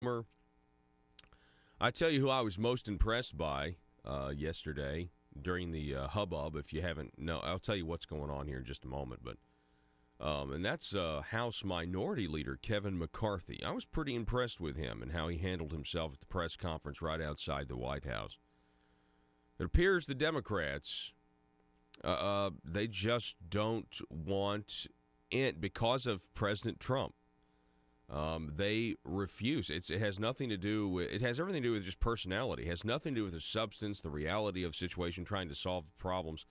Schumer. I tell you who I was most impressed by yesterday during the hubbub. If you haven't, no, I'll tell you what's going on here in just a moment. But and that's House Minority Leader Kevin McCarthy. I was pretty impressed with him and how he handled himself at the press conference right outside the White House. It appears the Democrats, they just don't want it because of President Trump. They refuse. It has nothing to do with, it has everything to do with just personality. It has nothing to do with the substance, the reality of the situation, trying to solve the problems.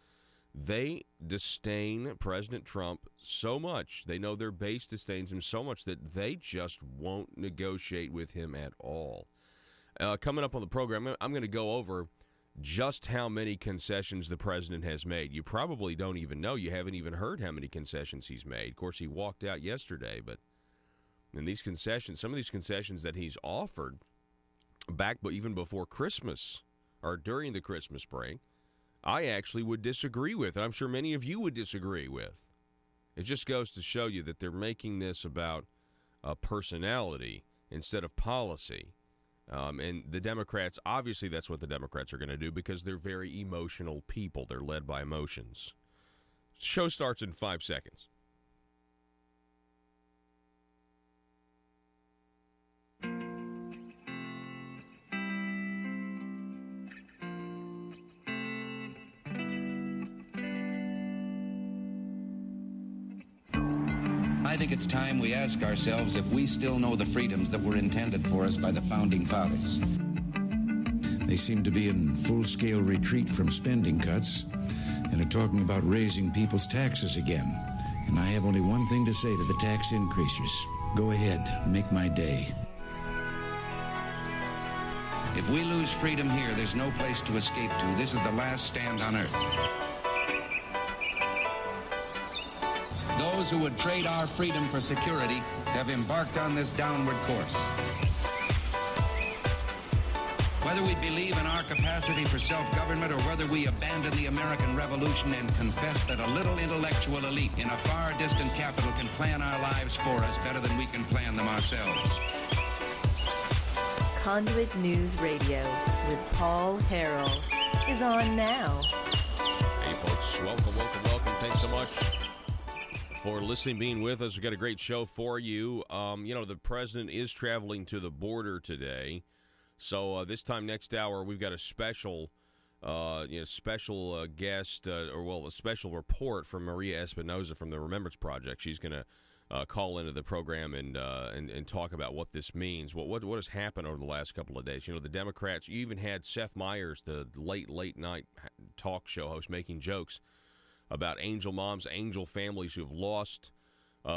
They disdain President Trump so much. They know their base disdains him so much that they just won't negotiate with him at all. Coming up on the program, I'm going to go over just how many concessions the president has made. You probably don't even know. You haven't even heard how many concessions he's made. Of course, he walked out yesterday, but and these concessions, some of these concessions that he's offered back even before Christmas or during the Christmas break, I actually would disagree with. And I'm sure many of you would disagree with. It just goes to show you that they're making this about personality instead of policy. And the Democrats, obviously that's what the Democrats are going to do because they're very emotional people. They're led by emotions. Show starts in 5 seconds. I think it's time we ask ourselves if we still know the freedoms that were intended for us by the Founding Fathers. They seem to be in full-scale retreat from spending cuts and are talking about raising people's taxes again. And I have only one thing to say to the tax increasers. Go ahead, make my day. If we lose freedom here, there's no place to escape to. This is the last stand on earth. Those who would trade our freedom for security have embarked on this downward course. Whether we believe in our capacity for self-government or whether we abandon the American Revolution and confess that a little intellectual elite in a far distant capital can plan our lives for us better than we can plan them ourselves. Conduit News Radio with Paul Harrell is on now. Hey folks, welcome. Thanks so much for listening, being with us. We've got a great show for you. The president is traveling to the border today. So this time next hour, we've got a special guest, a special report from Maria Espinoza from the Remembrance Project. She's going to call into the program and talk about what this means. What has happened over the last couple of days? You know, the Democrats, you even had Seth Meyers, the late night talk show host, making jokes about angel moms, angel families who've lost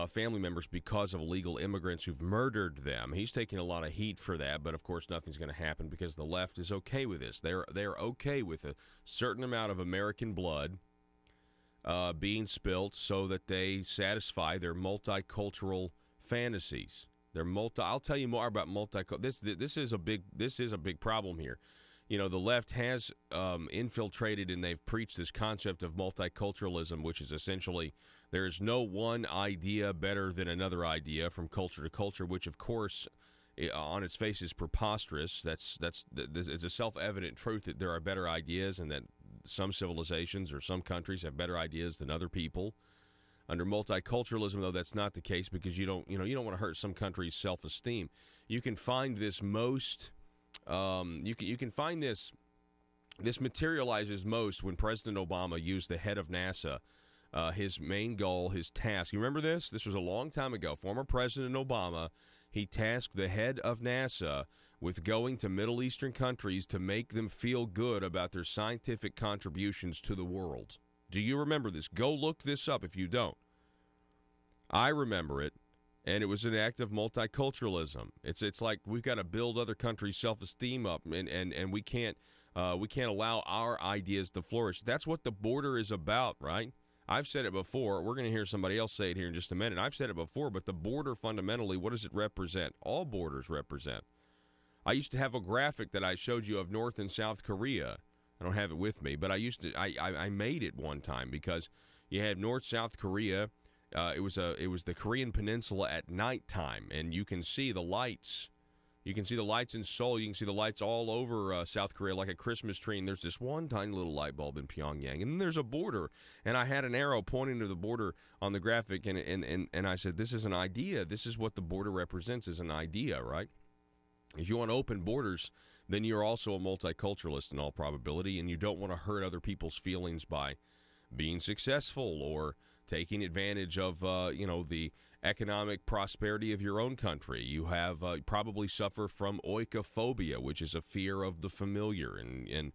family members because of illegal immigrants who've murdered them. He's taking a lot of heat for that, but of course nothing's going to happen because the left is okay with this. They're okay with a certain amount of American blood being spilt so that they satisfy their multicultural fantasies. I'll tell you more about multicultural. This is a big problem here. You know, the left has infiltrated and they've preached this concept of multiculturalism, which is essentially there's no one idea better than another idea from culture to culture, which, of course, on its face is preposterous. It's a self-evident truth that there are better ideas and that some civilizations or some countries have better ideas than other people. Under multiculturalism, though, that's not the case because you don't want to hurt some country's self-esteem. You can find this most... you can find this materializes most when President Obama used the head of NASA, his main goal, his task. You remember this? This was a long time ago. Former President Obama, he tasked the head of NASA with going to Middle Eastern countries to make them feel good about their scientific contributions to the world. Do you remember this? Go look this up if you don't. I remember it. And it was an act of multiculturalism. It's like we've got to build other countries' self-esteem up, and we can't allow our ideas to flourish. That's what the border is about, right? I've said it before. We're going to hear somebody else say it here in just a minute. I've said it before, but the border fundamentally, what does it represent? All borders represent. I used to have a graphic that I showed you of North and South Korea. I don't have it with me, but I made it one time because you had North-South Korea. It was the Korean Peninsula at nighttime, and you can see the lights You can see the lights in Seoul. You can see the lights all over South Korea like a Christmas tree. And there's this one tiny little light bulb in Pyongyang. And then there's a border. And I had an arrow pointing to the border on the graphic. And I said, this is an idea. This is what the border represents, is an idea, right? If you want open borders, then you're also a multiculturalist in all probability. And you don't want to hurt other people's feelings by being successful or taking advantage of, the economic prosperity of your own country. You have probably suffer from oikophobia, which is a fear of the familiar, and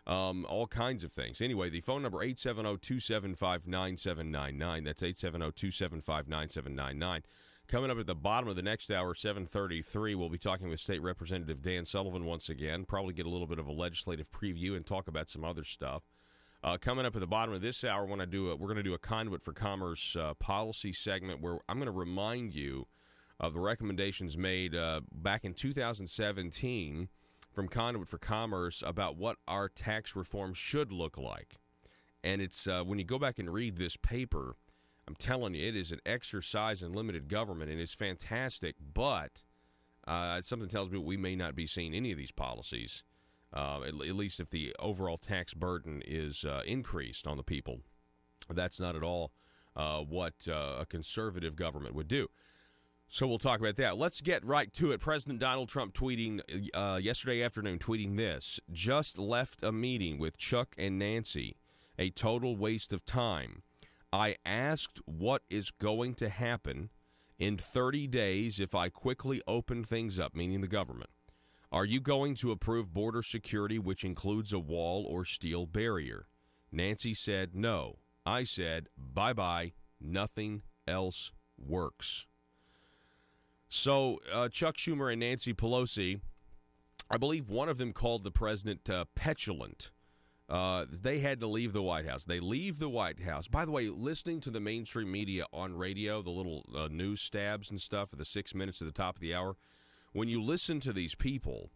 all kinds of things. Anyway, the phone number 870-275-9799. That's 870-275-9799. Coming up at the bottom of the next hour, 7:33, we'll be talking with State Representative Dan Sullivan once again. Probably get a little bit of a legislative preview and talk about some other stuff. Coming up at the bottom of this hour, we're going to do a Conduit for Commerce policy segment where I'm going to remind you of the recommendations made back in 2017 from Conduit for Commerce about what our tax reform should look like. And it's when you go back and read this paper, I'm telling you, it is an exercise in limited government, and it's fantastic. But something tells me we may not be seeing any of these policies. At least if the overall tax burden is increased on the people. That's not at all what a conservative government would do. So we'll talk about that. Let's get right to it. President Donald Trump tweeting yesterday afternoon, tweeting this: just left a meeting with Chuck and Nancy, a total waste of time. I asked what is going to happen in 30 days if I quickly open things up, meaning the government. Are you going to approve border security, which includes a wall or steel barrier? Nancy said no. I said, bye-bye, nothing else works. So Chuck Schumer and Nancy Pelosi, I believe one of them called the president petulant. They had to leave the White House. They leave the White House. By the way, listening to the mainstream media on radio, the little news stabs and stuff for the 6 minutes at the top of the hour, when you listen to these people,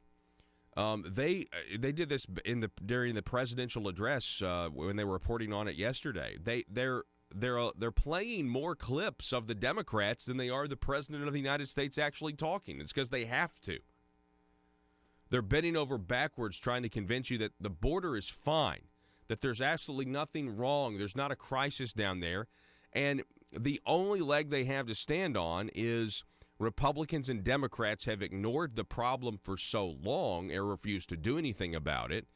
they did this during the presidential address when they were reporting on it yesterday. They're playing more clips of the Democrats than they are the president of the United States actually talking. It's because they have to. They're bending over backwards trying to convince you that the border is fine, that there's absolutely nothing wrong, there's not a crisis down there, and the only leg they have to stand on is Republicans and Democrats have ignored the problem for so long and refused to do anything about it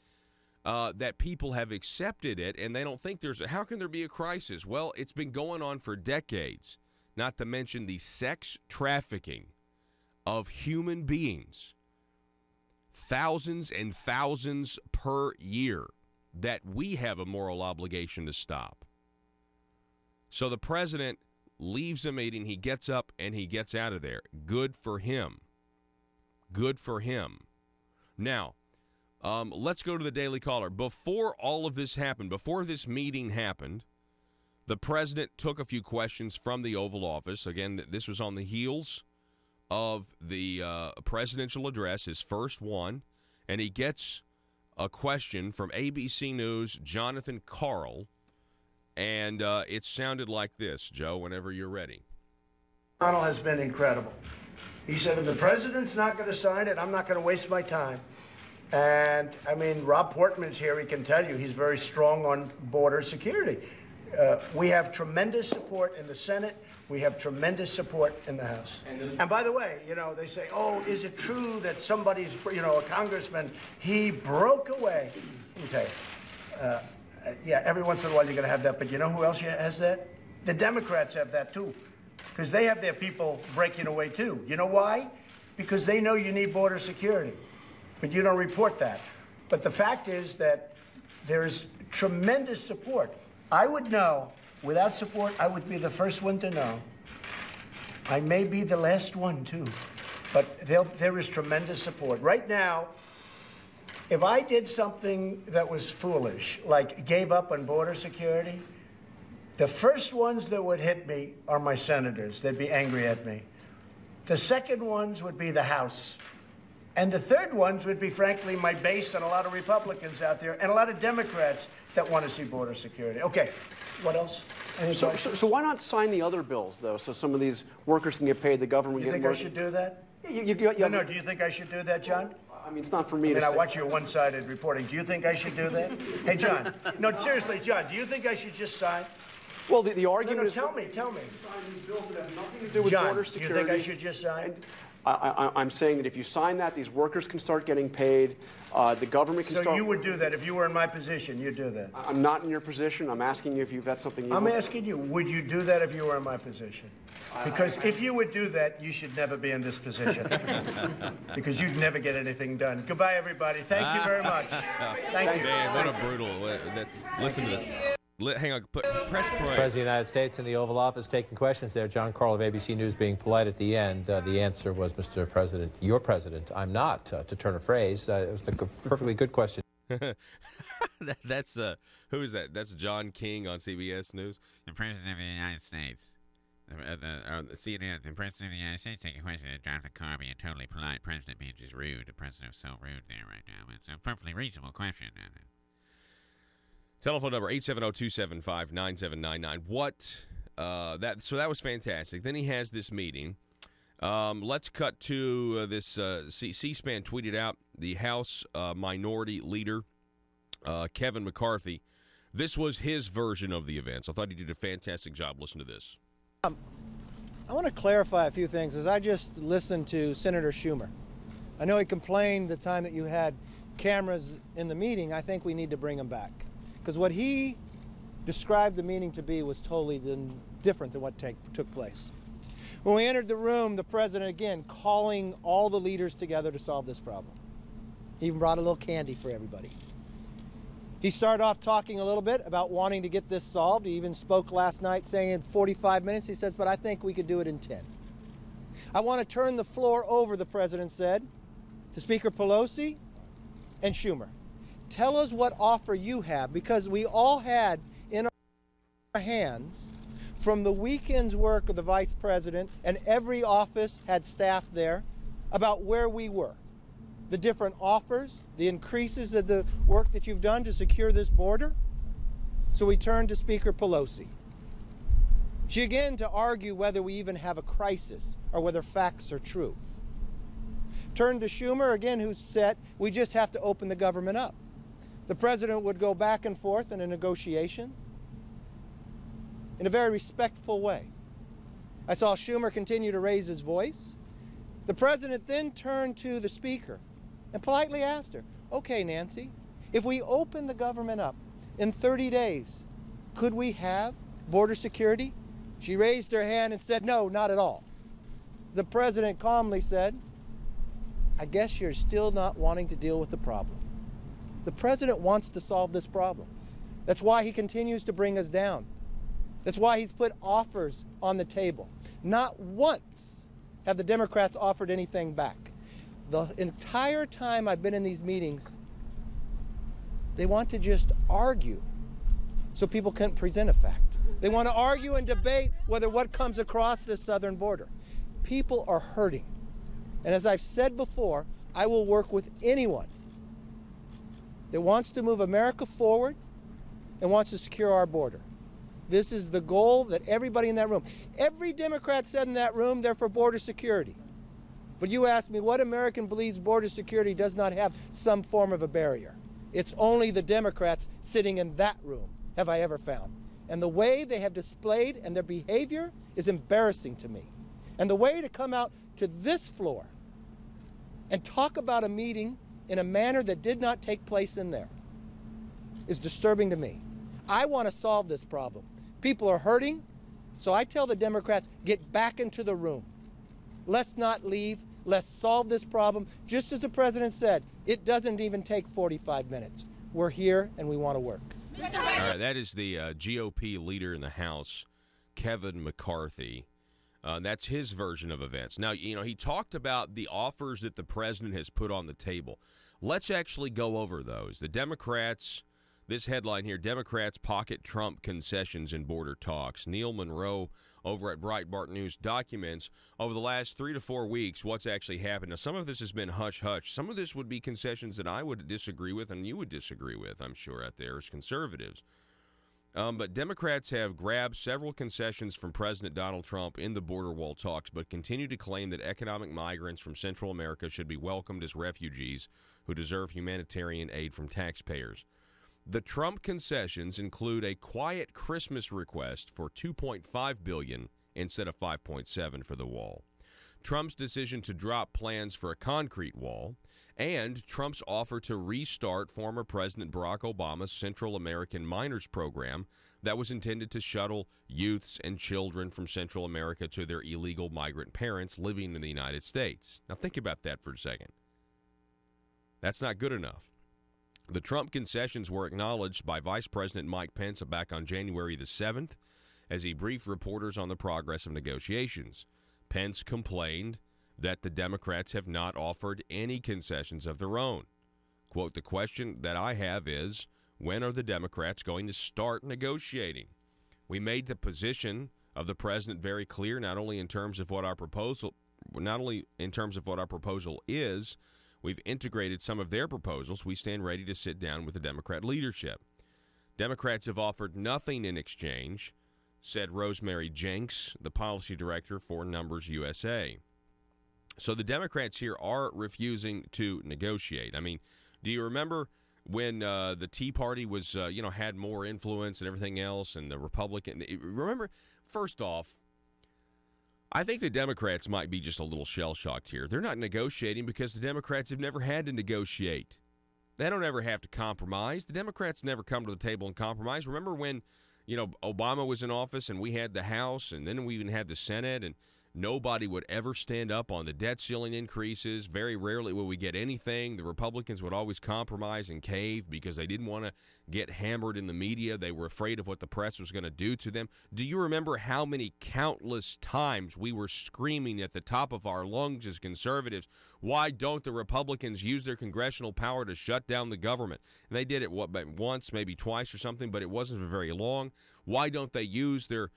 that people have accepted it, and they don't think how can there be a crisis? Well, it's been going on for decades, not to mention the sex trafficking of human beings, thousands and thousands per year, that we have a moral obligation to stop. So the president leaves a meeting, he gets up, and he gets out of there. Good for him. Good for him. Now, let's go to the Daily Caller. Before all of this happened, before this meeting happened, the president took a few questions from the Oval Office. Again, this was on the heels of the presidential address, his first one, and he gets a question from ABC News' Jonathan Karl. And it sounded like this, Joe, whenever you're ready. McConnell has been incredible. He said, if the president's not going to sign it, I'm not going to waste my time. And, I mean, Rob Portman's here. He can tell you he's very strong on border security. We have tremendous support in the Senate. We have tremendous support in the House. And by the way, they say, oh, is it true that somebody's, a congressman, he broke away? Okay. Yeah, every once in a while you're going to have that, but you know who else has that? The Democrats have that too, because they have their people breaking away too. You know why? Because they know you need border security, but you don't report that. But the fact is that there's tremendous support. I would know. Without support, I would be the first one to know. I may be the last one too, but there is tremendous support. Right now, if I did something that was foolish, like gave up on border security, the first ones that would hit me are my senators. They'd be angry at me. The second ones would be the House. And the third ones would be, frankly, my base and a lot of Republicans out there and a lot of Democrats that want to see border security. Okay, what else? So why not sign the other bills, though, so some of these workers can get paid, the government You get think more? I should do that? No, do you think I should do that, John? I mean, it's not for me to say. I watch your one-sided reporting. Do you think I should do that? Hey, John. No, seriously, John, do you think I should just sign? Well, the argument is... Tell me. Sign these bills that have nothing to do with John, border security. do you think I should just sign? I'm saying that if you sign that, these workers can start getting paid. The government can start... So you would do that if you were in my position? You'd do that? I'm not in your position. I'm asking you if that's something you I'm asking you, would you do that if you were in my position? Because if you would do that, you should never be in this position. Because you'd never get anything done. Goodbye, everybody. Thank you very much. Thank you. Man, what a brutal... Listen to that. Hang on. Press play. President of the United States in the Oval Office taking questions there. John Carl of ABC News being polite at the end. The answer was, Mr. President, your president. I'm not, to turn a phrase. It was a perfectly good question. That's who is that? That's John King on CBS News. The President of the United States. CNN, the President of the United States taking questions of Jonathan Carr being totally polite. President being just rude. The President was so rude there right now. It's a perfectly reasonable question. Telephone number 870-275-9799. So that was fantastic. Then he has this meeting. Let's cut to this. C-SPAN tweeted out the House Minority Leader, Kevin McCarthy. This was his version of the events. I thought he did a fantastic job. Listen to this. I want to clarify a few things as I just listened to Senator Schumer. I know he complained the time that you had cameras in the meeting. I think we need to bring him back. Because what he described the meeting to be was totally different than what took place. When we entered the room, the president, again, calling all the leaders together to solve this problem. He even brought a little candy for everybody. He started off talking a little bit about wanting to get this solved. He even spoke last night saying in 45 minutes, he says, but I think we could do it in 10. I want to turn the floor over, the president said, to Speaker Pelosi and Schumer. Tell us what offer you have, because we all had in our hands from the weekend's work of the vice president, and every office had staff there, about where we were. The different offers, the increases of the work that you've done to secure this border. So we turned to Speaker Pelosi. She again to argue whether we even have a crisis or whether facts are true. Turned to Schumer again, who said we just have to open the government up. The president would go back and forth in a negotiation in a very respectful way. I saw Schumer continue to raise his voice. The president then turned to the speaker and politely asked her, okay, Nancy, if we open the government up in 30 days, could we have border security? She raised her hand and said, no, not at all. The president calmly said, I guess you're still not wanting to deal with the problem. The president wants to solve this problem. That's why he continues to bring us down. That's why he's put offers on the table. Not once have the Democrats offered anything back. The entire time I've been in these meetings, they want to just argue so people can't present a fact. They want to argue and debate whether what comes across this southern border. People are hurting. And as I've said before, I will work with anyone that wants to move America forward and wants to secure our border. This is the goal that everybody in that room, every Democrat said in that room, they're for border security. But you ask me, what American believes border security does not have some form of a barrier? It's only the Democrats sitting in that room, have I ever found. And the way they have displayed and their behavior is embarrassing to me. And the way to come out to this floor and talk about a meeting in a manner that did not take place in there is disturbing to me. I want to solve this problem. People are hurting, so I tell the Democrats, get back into the room. Let's not leave. Let's solve this problem. Just as the president said, it doesn't even take 45 minutes. We're here and we want to work. All right, that is the GOP leader in the House, Kevin McCarthy. That's his version of events. Now, he talked about the offers that the president has put on the table. Let's actually go over those. The Democrats, this headline here, Democrats pocket Trump concessions in border talks. Neil Monroe over at Breitbart News documents over the last 3 to 4 weeks what's actually happened. Now, some of this has been hush-hush. Some of this would be concessions that I would disagree with and you would disagree with, I'm sure, out there as conservatives. But Democrats have grabbed several concessions from President Donald Trump in the border wall talks, but continue to claim that economic migrants from Central America should be welcomed as refugees who deserve humanitarian aid from taxpayers. The Trump concessions include a quiet Christmas request for $2.5 billion instead of $5.7 for the wall, Trump's decision to drop plans for a concrete wall, and Trump's offer to restart former President Barack Obama's Central American Minors Program that was intended to shuttle youths and children from Central America to their illegal migrant parents living in the United States. Now think about that for a second. That's not good enough. The Trump concessions were acknowledged by Vice President Mike Pence back on January the 7th as he briefed reporters on the progress of negotiations. Pence complained that the Democrats have not offered any concessions of their own. Quote, the question that I have is, when are the Democrats going to start negotiating? We made the position of the president very clear, not only in terms of what our proposal is, we've integrated some of their proposals. We stand ready to sit down with the Democrat leadership. Democrats have offered nothing in exchange, said Rosemary Jenks, the policy director for Numbers USA. So the Democrats here are refusing to negotiate. I mean, do you remember when the Tea Party was, had more influence and everything else, and the Republican? Remember, first off, I think the Democrats might be just a little shell-shocked here. They're not negotiating because the Democrats have never had to negotiate. They don't ever have to compromise. The Democrats never come to the table and compromise. Remember when, Obama was in office and we had the House and then we even had the Senate, and nobody would ever stand up on the debt ceiling increases. Very rarely would we get anything. The Republicans would always compromise and cave because they didn't want to get hammered in the media. They were afraid of what the press was going to do to them. Do you remember how many countless times we were screaming at the top of our lungs as conservatives, why don't the Republicans use their congressional power to shut down the government? And they did it once, maybe twice or something, but it wasn't for very long. Why don't they use their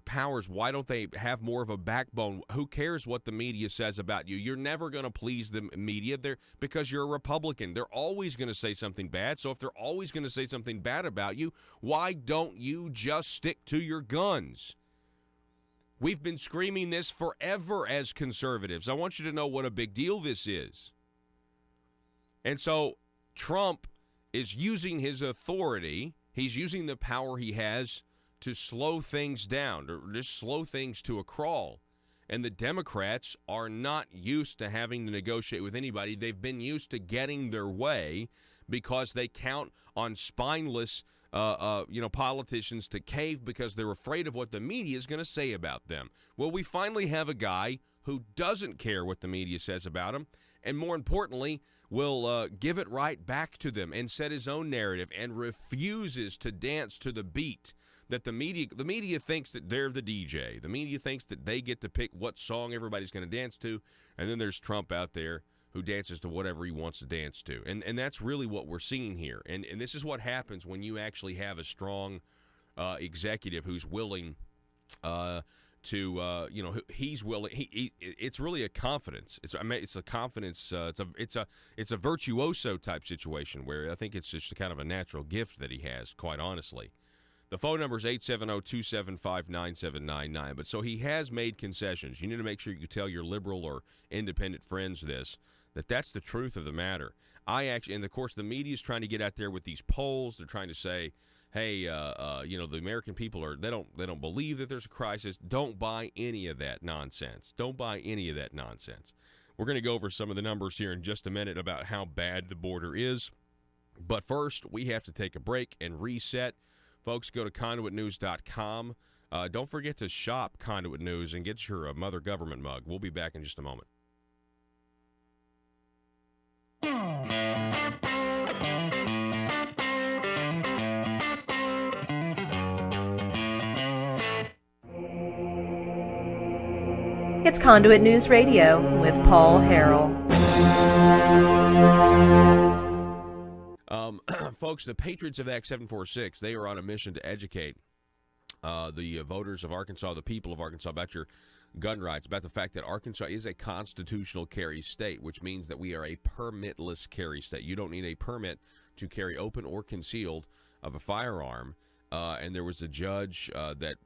powers? Why don't they have more of a backbone? Who cares what the media says about you? You're never going to please the media because you're a Republican. They're always going to say something bad. So if they're always going to say something bad about you, why don't you just stick to your guns? We've been screaming this forever as conservatives. I want you to know what a big deal this is. And so Trump is using his authority. He's using the power he has to slow things down, or just slow things to a crawl. And the Democrats are not used to having to negotiate with anybody. They've been used to getting their way because they count on spineless politicians to cave because they're afraid of what the media is going to say about them. Well, we finally have a guy who doesn't care what the media says about him, and more importantly, will give it right back to them and set his own narrative and refuses to dance to the beat that the media thinks that they're the DJ. The media thinks that they get to pick what song everybody's going to dance to, and then there's Trump out there who dances to whatever he wants to dance to. And that's really what we're seeing here. And this is what happens when you actually have a strong executive who's willing he's willing. It's really a confidence. It's a confidence. It's a virtuoso type situation where I think it's just kind of a natural gift that he has, quite honestly. The phone number is 870-275-9799. But so he has made concessions. You need to make sure you tell your liberal or independent friends that's the truth of the matter. And of course, the media is trying to get out there with these polls. They're trying to say, hey, the American people they don't believe that there's a crisis. Don't buy any of that nonsense. Don't buy any of that nonsense. We're going to go over some of the numbers here in just a minute about how bad the border is. But first, we have to take a break and reset. Folks, go to conduitnews.com. Don't forget to shop Conduit News and get your Mother Government mug. We'll be back in just a moment. It's Conduit News Radio with Paul Harrell. Folks, the Patriots of Act 746, they are on a mission to educate the voters of Arkansas, the people of Arkansas, about your gun rights, about the fact that Arkansas is a constitutional carry state, which means that we are a permitless carry state. You don't need a permit to carry open or concealed of a firearm and there was a judge that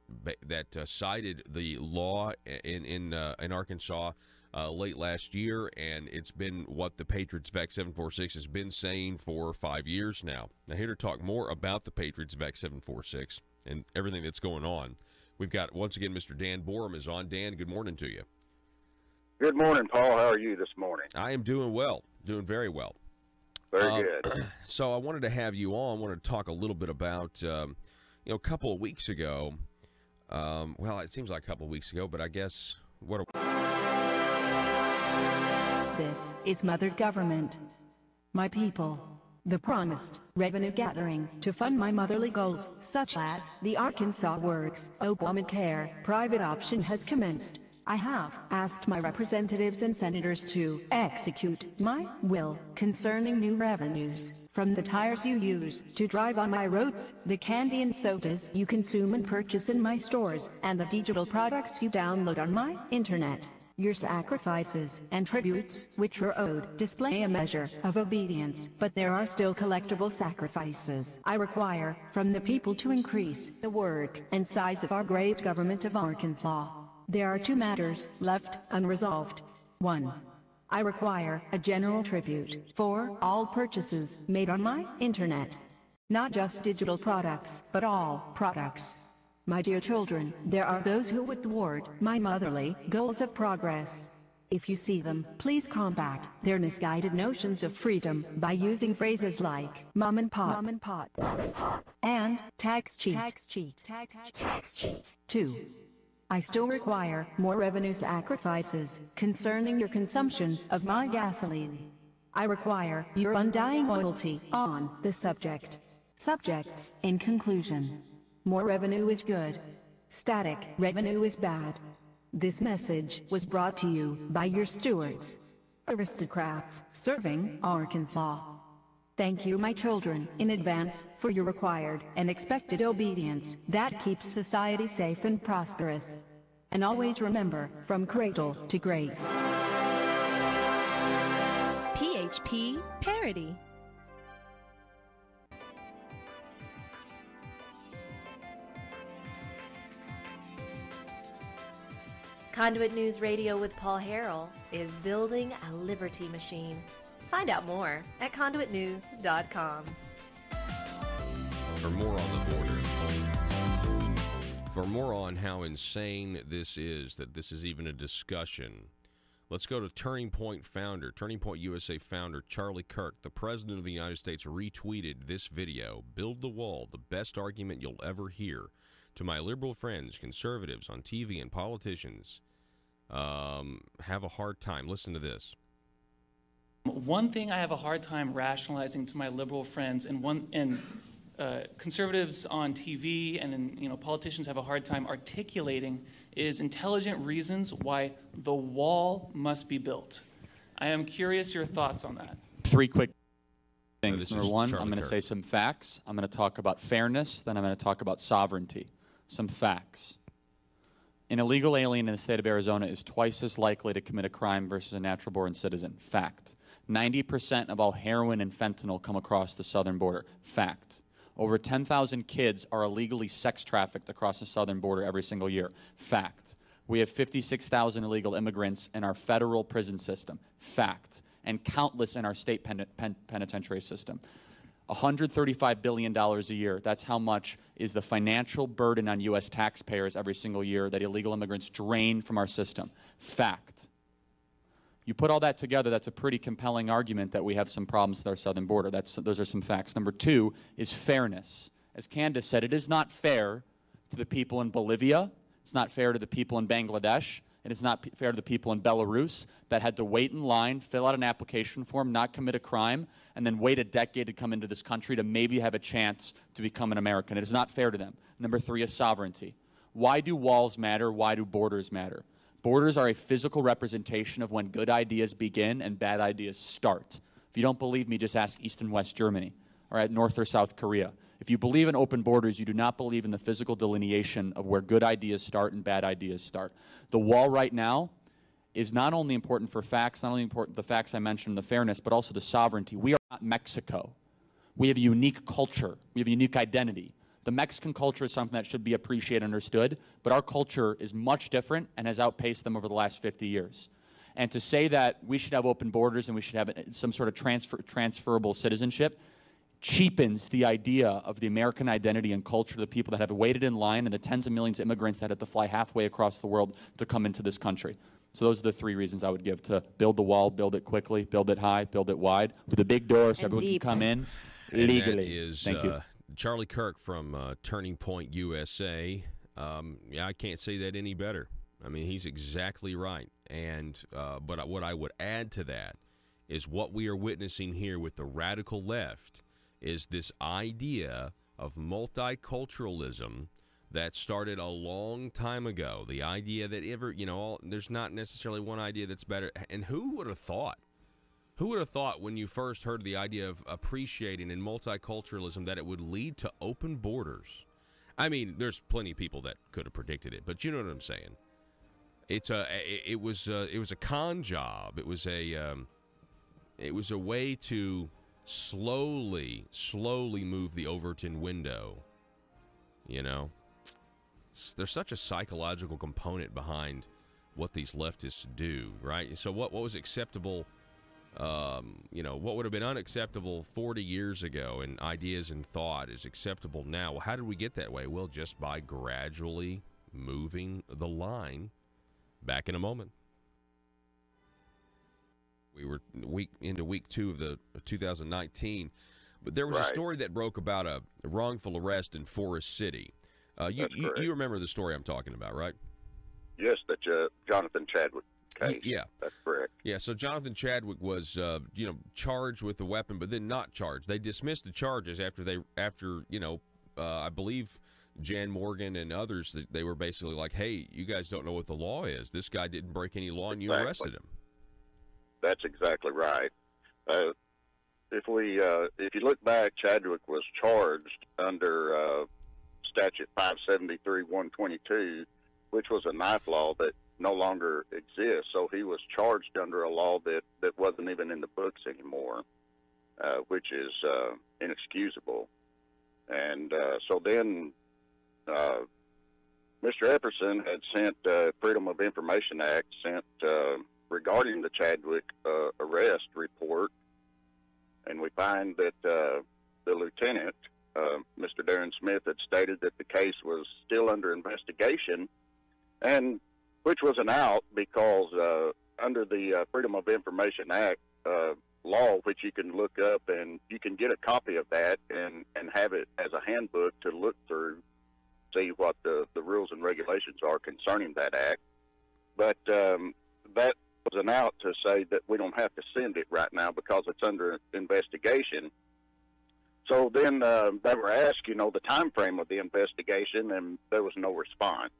cited the law in Arkansas late last year, and it's been what the Patriots VAC 746 has been saying for 5 years now. Now, here to talk more about the Patriots VAC 746 and everything that's going on, we've got, once again, Mr. Dan Borum is on. Dan, good morning to you. Good morning, Paul. How are you this morning? I am doing well, doing very well. Very good. So I wanted to have you on. I wanted to talk a little bit about, a couple of weeks ago, well, it seems like a couple of weeks ago, but I guess what This is Mother Government. My people. The promised revenue gathering to fund my motherly goals, such as the Arkansas Works, Obamacare, private option has commenced. I have asked my representatives and senators to execute my will concerning new revenues from the tires you use to drive on my roads, the candy and sodas you consume and purchase in my stores, and the digital products you download on my internet. Your sacrifices and tributes, which are owed, display a measure of obedience, but there are still collectible sacrifices I require from the people to increase the work and size of our great government of Arkansas. There are two matters left unresolved. 1. I require a general tribute for all purchases made on my internet. Not just digital products, but all products. My dear children, there are those who would thwart my motherly goals of progress. If you see them, please combat their misguided notions of freedom by using phrases like mom and pop, and tax cheat. 2. I still require more revenue sacrifices concerning your consumption of my gasoline. I require your undying loyalty on the subject. Subjects, in conclusion. More revenue is good. Static revenue is bad. This message was brought to you by your stewards, aristocrats serving Arkansas. Thank you, my children, in advance for your required and expected obedience that keeps society safe and prosperous. And always remember, from cradle to grave. PHP Parody. Conduit News Radio with Paul Harrell is building a liberty machine. Find out more at conduitnews.com. For more on the border, for more on how insane this is, that this is even a discussion, let's go to Turning Point USA founder Charlie Kirk. The President of the United States retweeted this video, "Build the Wall, the best argument you'll ever hear. To my liberal friends, conservatives on TV and politicians have a hard time." Listen to this. One thing I have a hard time rationalizing to my liberal friends, and conservatives on TV and politicians have a hard time articulating, is intelligent reasons why the wall must be built. I am curious your thoughts on that. Three quick things. Number one, I'm going to say some facts. I'm going to talk about fairness. Then I'm going to talk about sovereignty. Some facts. An illegal alien in the state of Arizona is twice as likely to commit a crime versus a natural-born citizen. Fact. 90% of all heroin and fentanyl come across the southern border. Fact. Over 10,000 kids are illegally sex trafficked across the southern border every single year. Fact. We have 56,000 illegal immigrants in our federal prison system. Fact. And countless in our state penitentiary system. $135 billion a year. That's how much is the financial burden on U.S. taxpayers every single year that illegal immigrants drain from our system. Fact. You put all that together, that's a pretty compelling argument that we have some problems with our southern border. Those are some facts. Number two is fairness. As Candace said, it is not fair to the people in Bolivia. It's not fair to the people in Bangladesh. And it's not fair to the people in Belarus that had to wait in line, fill out an application form, not commit a crime, and then wait a decade to come into this country to maybe have a chance to become an American. It is not fair to them. Number three is sovereignty. Why do walls matter? Why do borders matter? Borders are a physical representation of when good ideas begin and bad ideas start. If you don't believe me, just ask East and West Germany, or at North or South Korea. If you believe in open borders, you do not believe in the physical delineation of where good ideas start and bad ideas start. The wall right now is not only important for facts, not only important the facts I mentioned, the fairness, but also the sovereignty. We are not Mexico. We have a unique culture. We have a unique identity. The Mexican culture is something that should be appreciated and understood, but our culture is much different and has outpaced them over the last 50 years. And to say that we should have open borders and we should have some sort of transferable citizenship cheapens the idea of the American identity and culture of the people that have waited in line and the tens of millions of immigrants that have to fly halfway across the world to come into this country. So those are the three reasons I would give: to build the wall, build it quickly, build it high, build it wide, with a big door so everyone can come in legally. That is, Thank you. Charlie Kirk from Turning Point USA. Yeah, I can't say that any better. I mean, he's exactly right. And but what I would add to that is what we are witnessing here with the radical left is this idea of multiculturalism that started a long time ago. The idea that there's not necessarily one idea that's better. And who would have thought? Who would have thought when you first heard the idea of appreciating in multiculturalism that it would lead to open borders? I mean, there's plenty of people that could have predicted it, but you know what I'm saying. It was a con job. It was a way to slowly move the Overton window. You know, there's such a psychological component behind what these leftists do, right? So what was acceptable? What would have been unacceptable 40 years ago in ideas and thought is acceptable now. Well, how did we get that way? Well, just by gradually moving the line. Back in a moment. We were into week 2 of the 2019, but there was a story that broke about a wrongful arrest in Forest City. You remember the story I'm talking about, right? Yes, that Jonathan Chadwick case. Yeah, that's correct. Yeah, so Jonathan Chadwick was charged with the weapon, but then not charged. They dismissed the charges after I believe Jan Morgan and others, they were basically like, hey, you guys don't know what the law is. This guy didn't break any law, and you arrested him. That's exactly right. If you look back, Chadwick was charged under Statute 573-122, which was a knife law that no longer exists. So he was charged under a law that wasn't even in the books anymore, which is inexcusable. And so then Mr. Epperson had sent Freedom of Information Act regarding the Chadwick arrest report, and we find that the lieutenant, Mr. Darren Smith, had stated that the case was still under investigation, and which was an out because under the Freedom of Information Act law, which you can look up and you can get a copy of that and have it as a handbook to look through, see what the rules and regulations are concerning that act. But that was an out to say that we don't have to send it right now because it's under investigation. So then they were asked, the time frame of the investigation, and there was no response.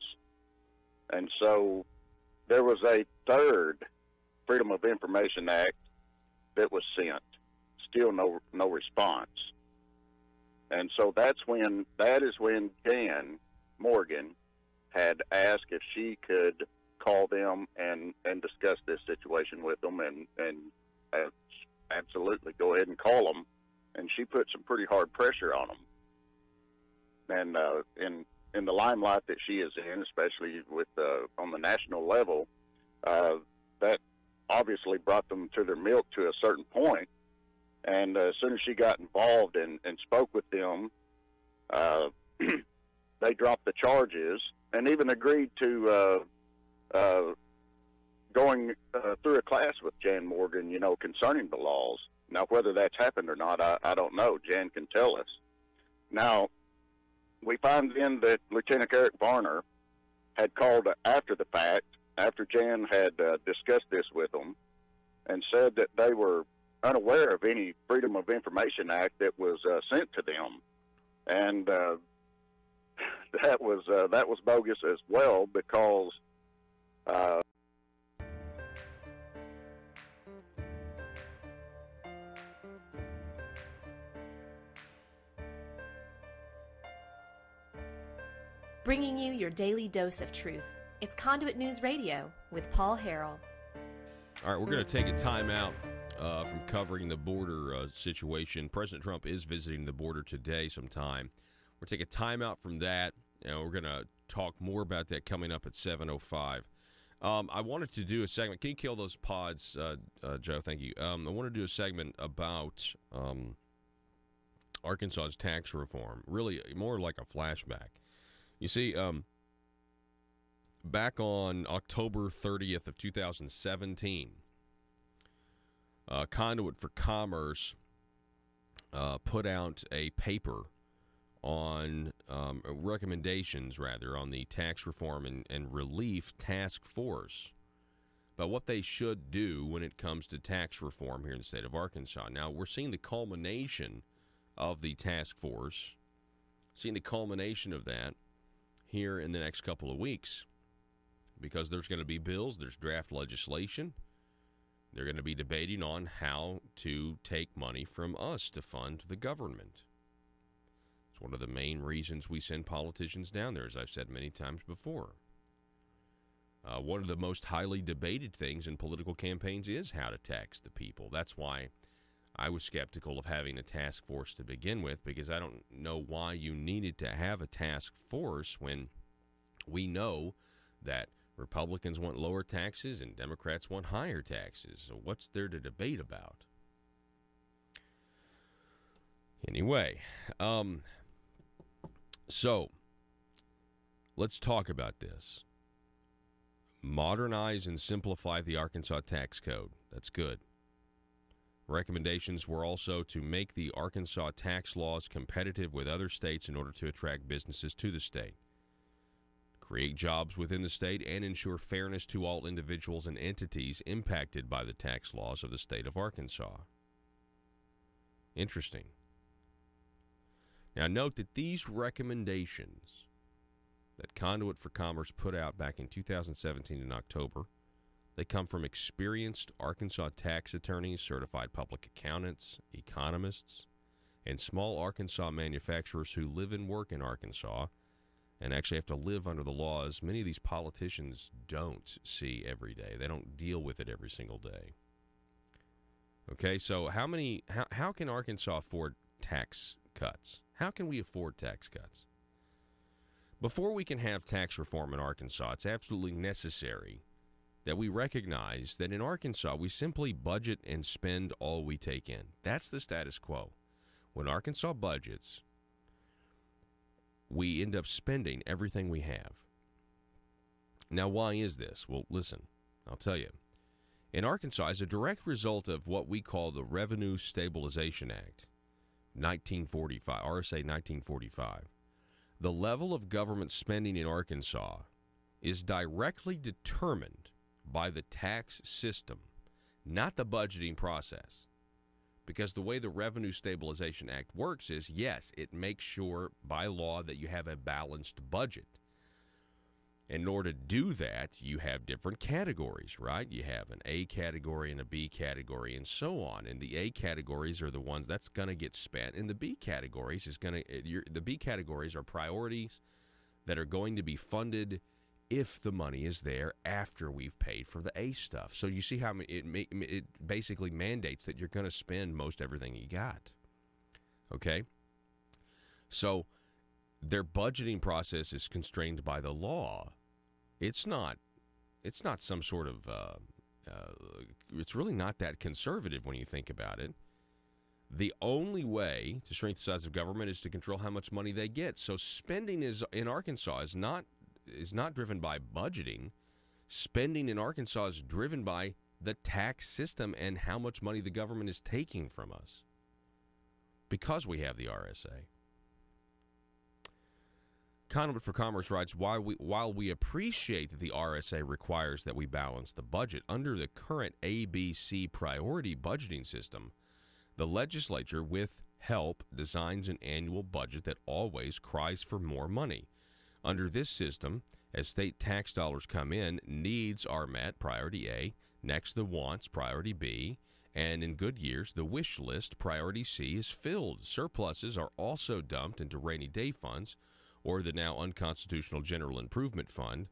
And so there was a third Freedom of Information Act that was sent. Still no response. And so that is when Jan Morgan had asked if she could call them and discuss this situation with them and absolutely go ahead and call them. And she put some pretty hard pressure on them. And in the limelight that she is in, especially with on the national level, that obviously brought them to their milk to a certain point. And as soon as she got involved and spoke with them, they dropped the charges and even agreed to going through a class with Jan Morgan, concerning the laws. Now, whether that's happened or not, I don't know. Jan can tell us. Now, we find then that Lieutenant Eric Varner had called after the fact, after Jan had discussed this with them, and said that they were unaware of any Freedom of Information Act that was sent to them. And that was bogus as well, because bringing you your daily dose of truth. It's Conduit News Radio with Paul Harrell. All right, we're going to take a time out from covering the border situation. President Trump is visiting the border today sometime. We'll take a timeout from that, and we're going to talk more about that coming up at 7:05. I wanted to do a segment. Can you kill those pods, Joe? Thank you. I want to do a segment about Arkansas's tax reform, really more like a flashback. You see, back on October 30th of 2017, Conduit for Commerce put out a paper on recommendations, rather, on the tax reform and relief task force, about what they should do when it comes to tax reform here in the state of Arkansas. Now, we're seeing the culmination of the task force, seeing the culmination of that here in the next couple of weeks, because there's going to be bills, there's draft legislation. They're going to be debating on how to take money from us to fund the government. It's one of the main reasons we send politicians down there, as I've said many times before. One of the most highly debated things in political campaigns is how to tax the people. That's why I was skeptical of having a task force to begin with, because I don't know why you needed to have a task force when we know that Republicans want lower taxes and Democrats want higher taxes. So what's there to debate about? Anyway, so let's talk about this. Modernize and simplify the Arkansas tax code. That's good. Recommendations were also to make the Arkansas tax laws competitive with other states in order to attract businesses to the state, create jobs within the state, and ensure fairness to all individuals and entities impacted by the tax laws of the state of Arkansas. Interesting. Now, note that these recommendations that Conduit for Commerce put out back in 2017 in October, they come from experienced Arkansas tax attorneys, certified public accountants, economists, and small Arkansas manufacturers who live and work in Arkansas and actually have to live under the laws many of these politicians don't see every day. They don't deal with it every single day. Okay, so how can Arkansas afford tax cuts? How can we afford tax cuts? Before we can have tax reform in Arkansas, it's absolutely necessary that we recognize that in Arkansas, we simply budget and spend all we take in. That's the status quo. When Arkansas budgets, we end up spending everything we have. Now, why is this? Well, listen, I'll tell you. In Arkansas, as a direct result of what we call the Revenue Stabilization Act, 1945, RSA 1945, the level of government spending in Arkansas is directly determined by the tax system, not the budgeting process. Because the way the Revenue Stabilization Act works is, yes, it makes sure by law that you have a balanced budget. In order to do that, you have different categories, right? You have an A category and a B category and so on. And the A categories are the ones that's going to get spent, and the B categories the B categories are priorities that are going to be funded if the money is there after we've paid for the A stuff. So you see how it basically mandates that you're going to spend most everything you got. Okay? So their budgeting process is constrained by the law. It's not some sort of, it's really not that conservative when you think about it. The only way to shrink the size of government is to control how much money they get. So spending in Arkansas is not driven by budgeting. Spending in Arkansas is driven by the tax system and how much money the government is taking from us because we have the RSA. Conduit for Commerce writes, while we appreciate that the RSA requires that we balance the budget under the current ABC priority budgeting system, the legislature, with help, designs an annual budget that always cries for more money. Under this system, as state tax dollars come in, needs are met, priority A, next the wants, priority B, and in good years, the wish list, priority C, is filled. Surpluses are also dumped into rainy day funds, or the now unconstitutional General Improvement Fund,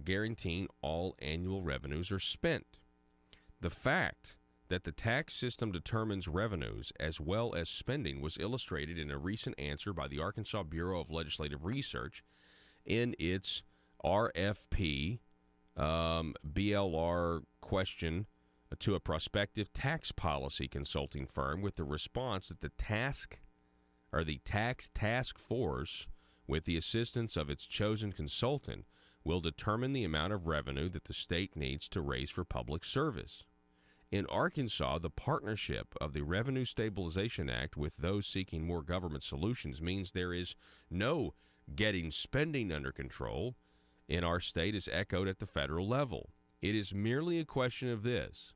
guaranteeing all annual revenues are spent. The fact that the tax system determines revenues as well as spending was illustrated in a recent answer by the Arkansas Bureau of Legislative Research in its RFP BLR question to a prospective tax policy consulting firm, with the response that the tax task force, with the assistance of its chosen consultant, will determine the amount of revenue that the state needs to raise for public service. In Arkansas, the partnership of the Revenue Stabilization Act with those seeking more government solutions means there is no getting spending under control in our state, as echoed at the federal level. It is merely a question of this: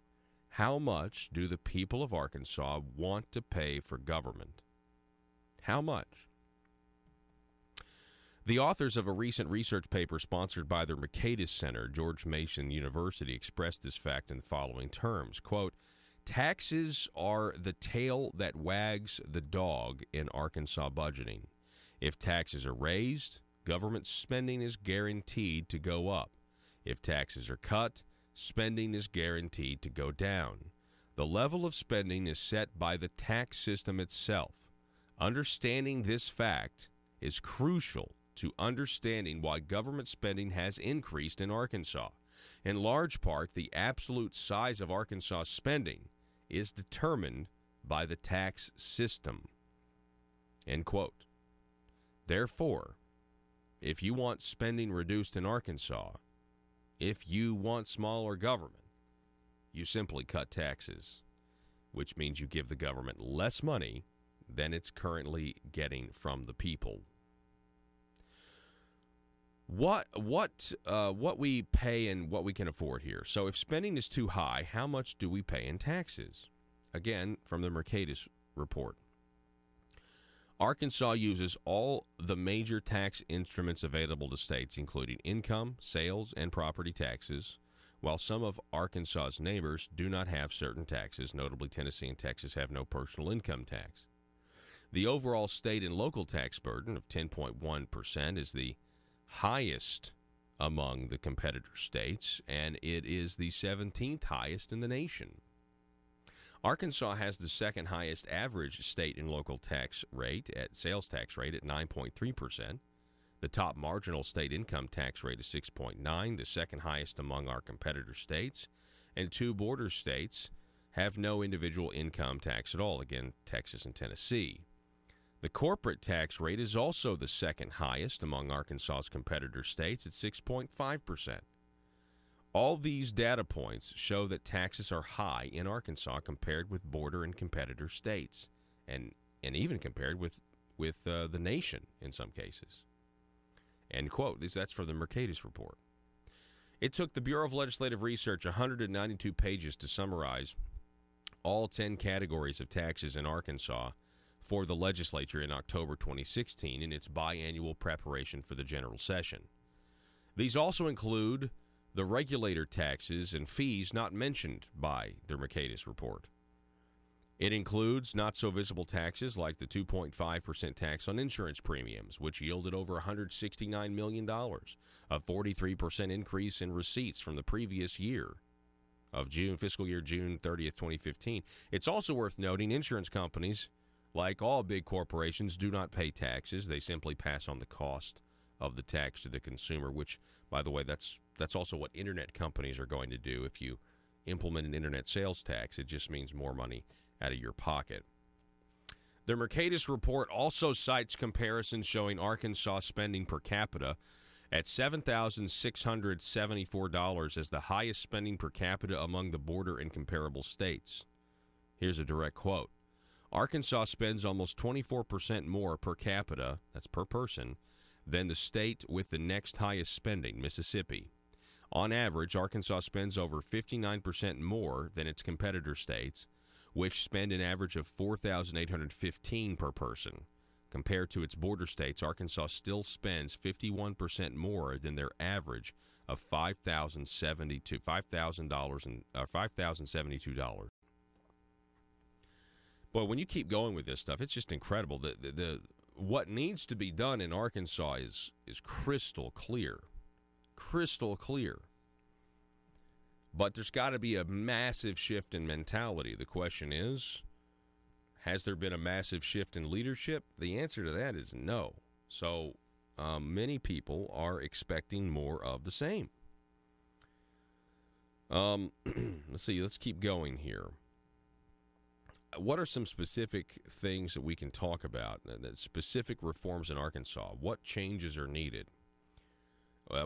how much do the people of Arkansas want to pay for government? How much? The authors of a recent research paper sponsored by the Mercatus Center, George Mason University, expressed this fact in the following terms, quote, "Taxes are the tail that wags the dog in Arkansas budgeting. If taxes are raised, government spending is guaranteed to go up. If taxes are cut, spending is guaranteed to go down. The level of spending is set by the tax system itself. Understanding this fact is crucial to understanding why government spending has increased in Arkansas. In large part, the absolute size of Arkansas spending is determined by the tax system." End quote. Therefore, if you want spending reduced in Arkansas, if you want smaller government, you simply cut taxes, which means you give the government less money than it's currently getting from the people. What we pay and what we can afford here. So if spending is too high, how much do we pay in taxes? Again, from the Mercatus report. Arkansas uses all the major tax instruments available to states, including income, sales, and property taxes, while some of Arkansas's neighbors do not have certain taxes. Notably, Tennessee and Texas have no personal income tax. The overall state and local tax burden of 10.1% is the highest among the competitor states, and it is the 17th highest in the nation. Arkansas has the second highest average state and local tax rate at sales tax rate at 9.3%. The top marginal state income tax rate is 6.9%, the second highest among our competitor states, and two border states have no individual income tax at all, again, Texas and Tennessee. The corporate tax rate is also the second highest among Arkansas's competitor states at 6.5%. All these data points show that taxes are high in Arkansas compared with border and competitor states, and even compared with the nation in some cases. End quote. That's for the Mercatus report. It took the Bureau of Legislative Research 192 pages to summarize all 10 categories of taxes in Arkansas for the legislature in October 2016 in its biannual preparation for the general session. These also include the regulator taxes and fees not mentioned by the Mercatus report. It includes not-so-visible taxes like the 2.5% tax on insurance premiums, which yielded over $169 million, a 43% increase in receipts from the previous year of fiscal year June 30th, 2015. It's also worth noting insurance companies, like all big corporations, do not pay taxes. They simply pass on the cost of the tax to the consumer, which, by the way, that's also what internet companies are going to do. If you implement an internet sales tax, it just means more money out of your pocket. The Mercatus report also cites comparisons showing Arkansas spending per capita at $7,674 as the highest spending per capita among the border and comparable states. Here's a direct quote. Arkansas spends almost 24% more per capita, that's per person, than the state with the next highest spending, Mississippi. On average, Arkansas spends over 59% more than its competitor states, which spend an average of $4,815 per person. Compared to its border states, Arkansas still spends 51% more than their average of $5,072. Boy, when you keep going with this stuff, it's just incredible. The what needs to be done in Arkansas is crystal clear. Crystal clear. But there's got to be a massive shift in mentality. The question is, has there been a massive shift in leadership? The answer to that is no. So many people are expecting more of the same. Let's see. Let's keep going here. What are some specific things that we can talk about? Specific reforms in Arkansas. What changes are needed?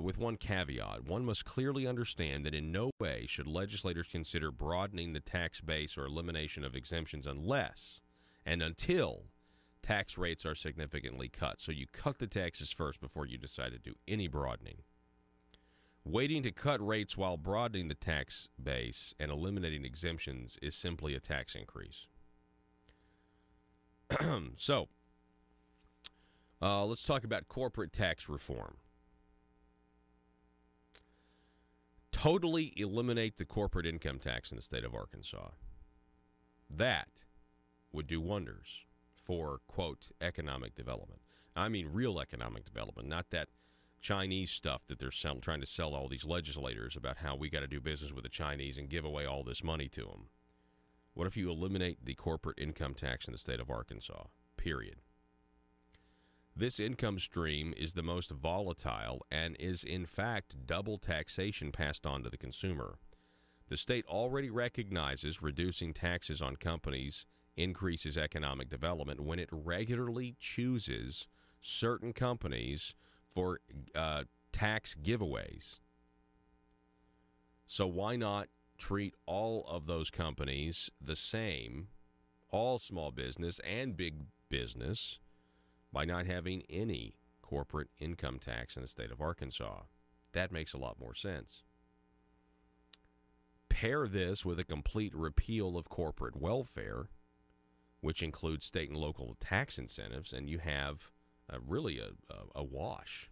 With one caveat, one must clearly understand that in no way should legislators consider broadening the tax base or elimination of exemptions unless and until tax rates are significantly cut. So you cut the taxes first before you decide to do any broadening. Waiting to cut rates while broadening the tax base and eliminating exemptions is simply a tax increase. So, let's talk about corporate tax reform. Totally eliminate the corporate income tax in the state of Arkansas. That would do wonders for, quote, economic development. I mean real economic development, not that Chinese stuff that they're trying to sell all these legislators about how we got to do business with the Chinese and give away all this money to them. What if you eliminate the corporate income tax in the state of Arkansas? Period. This income stream is the most volatile and is, in fact, double taxation passed on to the consumer. The state already recognizes reducing taxes on companies increases economic development when it regularly chooses certain companies for tax giveaways. So why not treat all of those companies the same, all small business and big business, by not having any corporate income tax in the state of Arkansas? That makes a lot more sense. Pair this with a complete repeal of corporate welfare, which includes state and local tax incentives, and you have really a wash.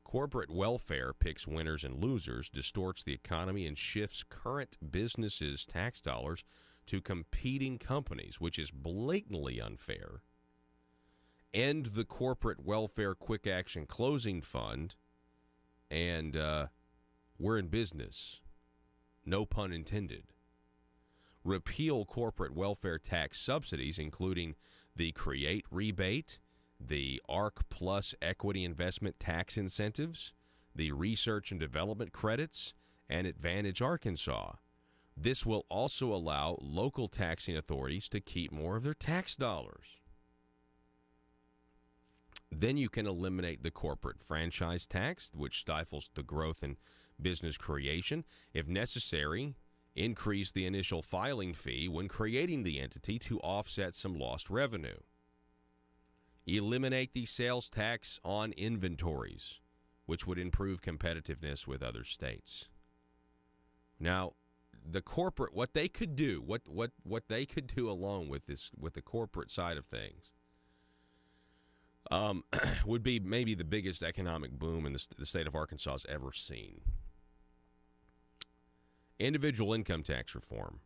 Corporate welfare picks winners and losers, distorts the economy, and shifts current businesses' tax dollars to competing companies, which is blatantly unfair. End the corporate welfare quick action closing fund, and we're in business. No pun intended. Repeal corporate welfare tax subsidies, including the CREATE rebate, the ARC Plus equity investment tax incentives, the research and development credits, and Advantage Arkansas. This will also allow local taxing authorities to keep more of their tax dollars. Then you can eliminate the corporate franchise tax, which stifles the growth in business creation. If necessary, increase the initial filing fee when creating the entity to offset some lost revenue. Eliminate the sales tax on inventories, which would improve competitiveness with other states. Now, the corporate, what they could do, what they could do along with this, with the corporate side of things, would be maybe the biggest economic boom in the state of Arkansas has ever seen. Individual income tax reform.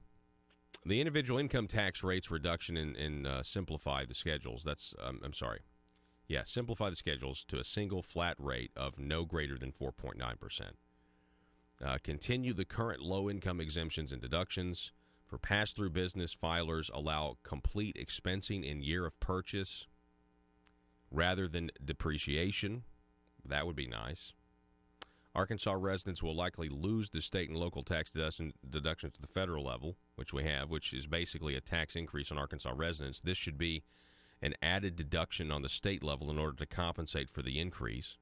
The individual income tax rates reduction in simplify the schedules. Simplify the schedules to a single flat rate of no greater than 4.9%. Continue the current low-income exemptions and deductions. For pass-through business filers, allow complete expensing in year of purchase rather than depreciation. That would be nice. Arkansas residents will likely lose the state and local tax deductions to the federal level, which we have, which is basically a tax increase on Arkansas residents. This should be an added deduction on the state level in order to compensate for the increase.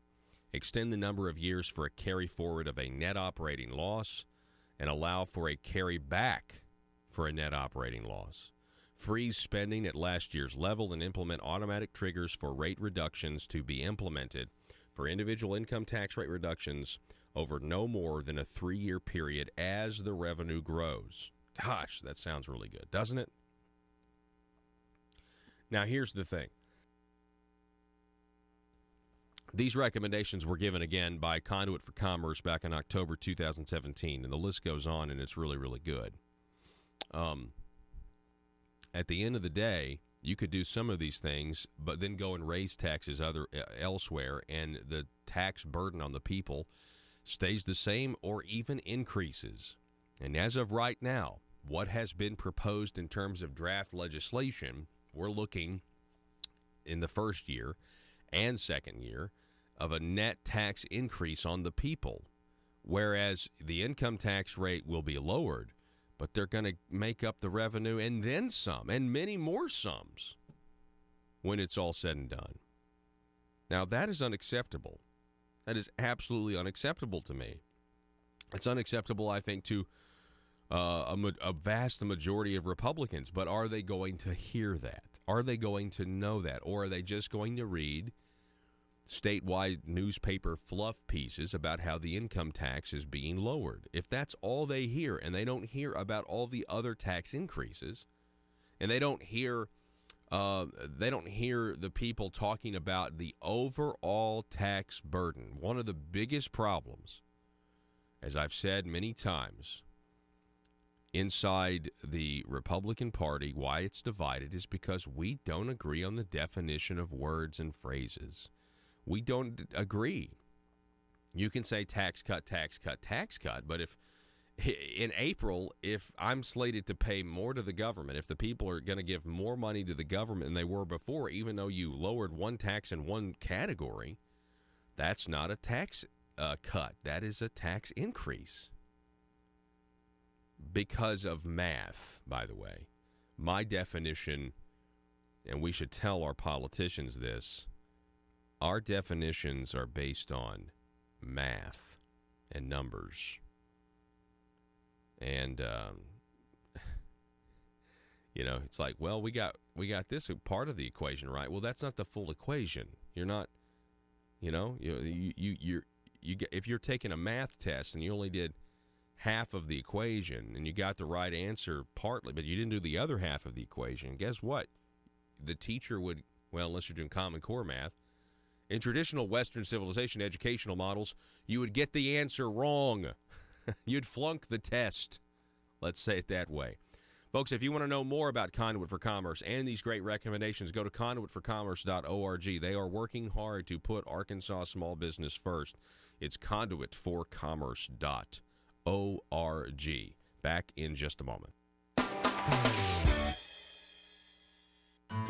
Extend the number of years for a carry forward of a net operating loss and allow for a carry back for a net operating loss. Freeze spending at last year's level and implement automatic triggers for rate reductions to be implemented for individual income tax rate reductions over no more than a 3-year period as the revenue grows. Gosh, that sounds really good, doesn't it? Now, here's the thing. These recommendations were given again by Conduit for Commerce back in October 2017, and the list goes on, and it's really, really good. At the end of the day, you could do some of these things, but then go and raise taxes elsewhere, and the tax burden on the people stays the same or even increases. And as of right now, what has been proposed in terms of draft legislation, we're looking in the first year and second year of a net tax increase on the people, whereas the income tax rate will be lowered, but they're going to make up the revenue and then some, and many more sums when it's all said and done. Now, that is unacceptable. That is absolutely unacceptable to me. It's unacceptable, I think, to a vast majority of Republicans. But are they going to hear that? Are they going to know that? Or are they just going to read statewide newspaper fluff pieces about how the income tax is being lowered? If that's all they hear, and they don't hear about all the other tax increases, and they don't hear the people talking about the overall tax burden. One of the biggest problems, as I've said many times, inside the Republican Party, why it's divided, is because we don't agree on the definition of words and phrases. We don't agree. You can say tax cut, tax cut, tax cut, but if in April, if I'm slated to pay more to the government, if the people are going to give more money to the government than they were before, even though you lowered one tax in one category, that's not a tax cut. That is a tax increase. Because of math, by the way. My definition, and we should tell our politicians this, our definitions are based on math and numbers. And, it's like, well, we got this part of the equation right. Well, that's not the full equation. You're not, if you're taking a math test and you only did half of the equation and you got the right answer partly, but you didn't do the other half of the equation, guess what? The teacher would, well, unless you're doing Common Core math, in traditional Western civilization educational models, you would get the answer wrong. You'd flunk the test. Let's say it that way. Folks, if you want to know more about Conduit for Commerce and these great recommendations, go to conduitforcommerce.org. They are working hard to put Arkansas small business first. It's conduitforcommerce.org. Back in just a moment.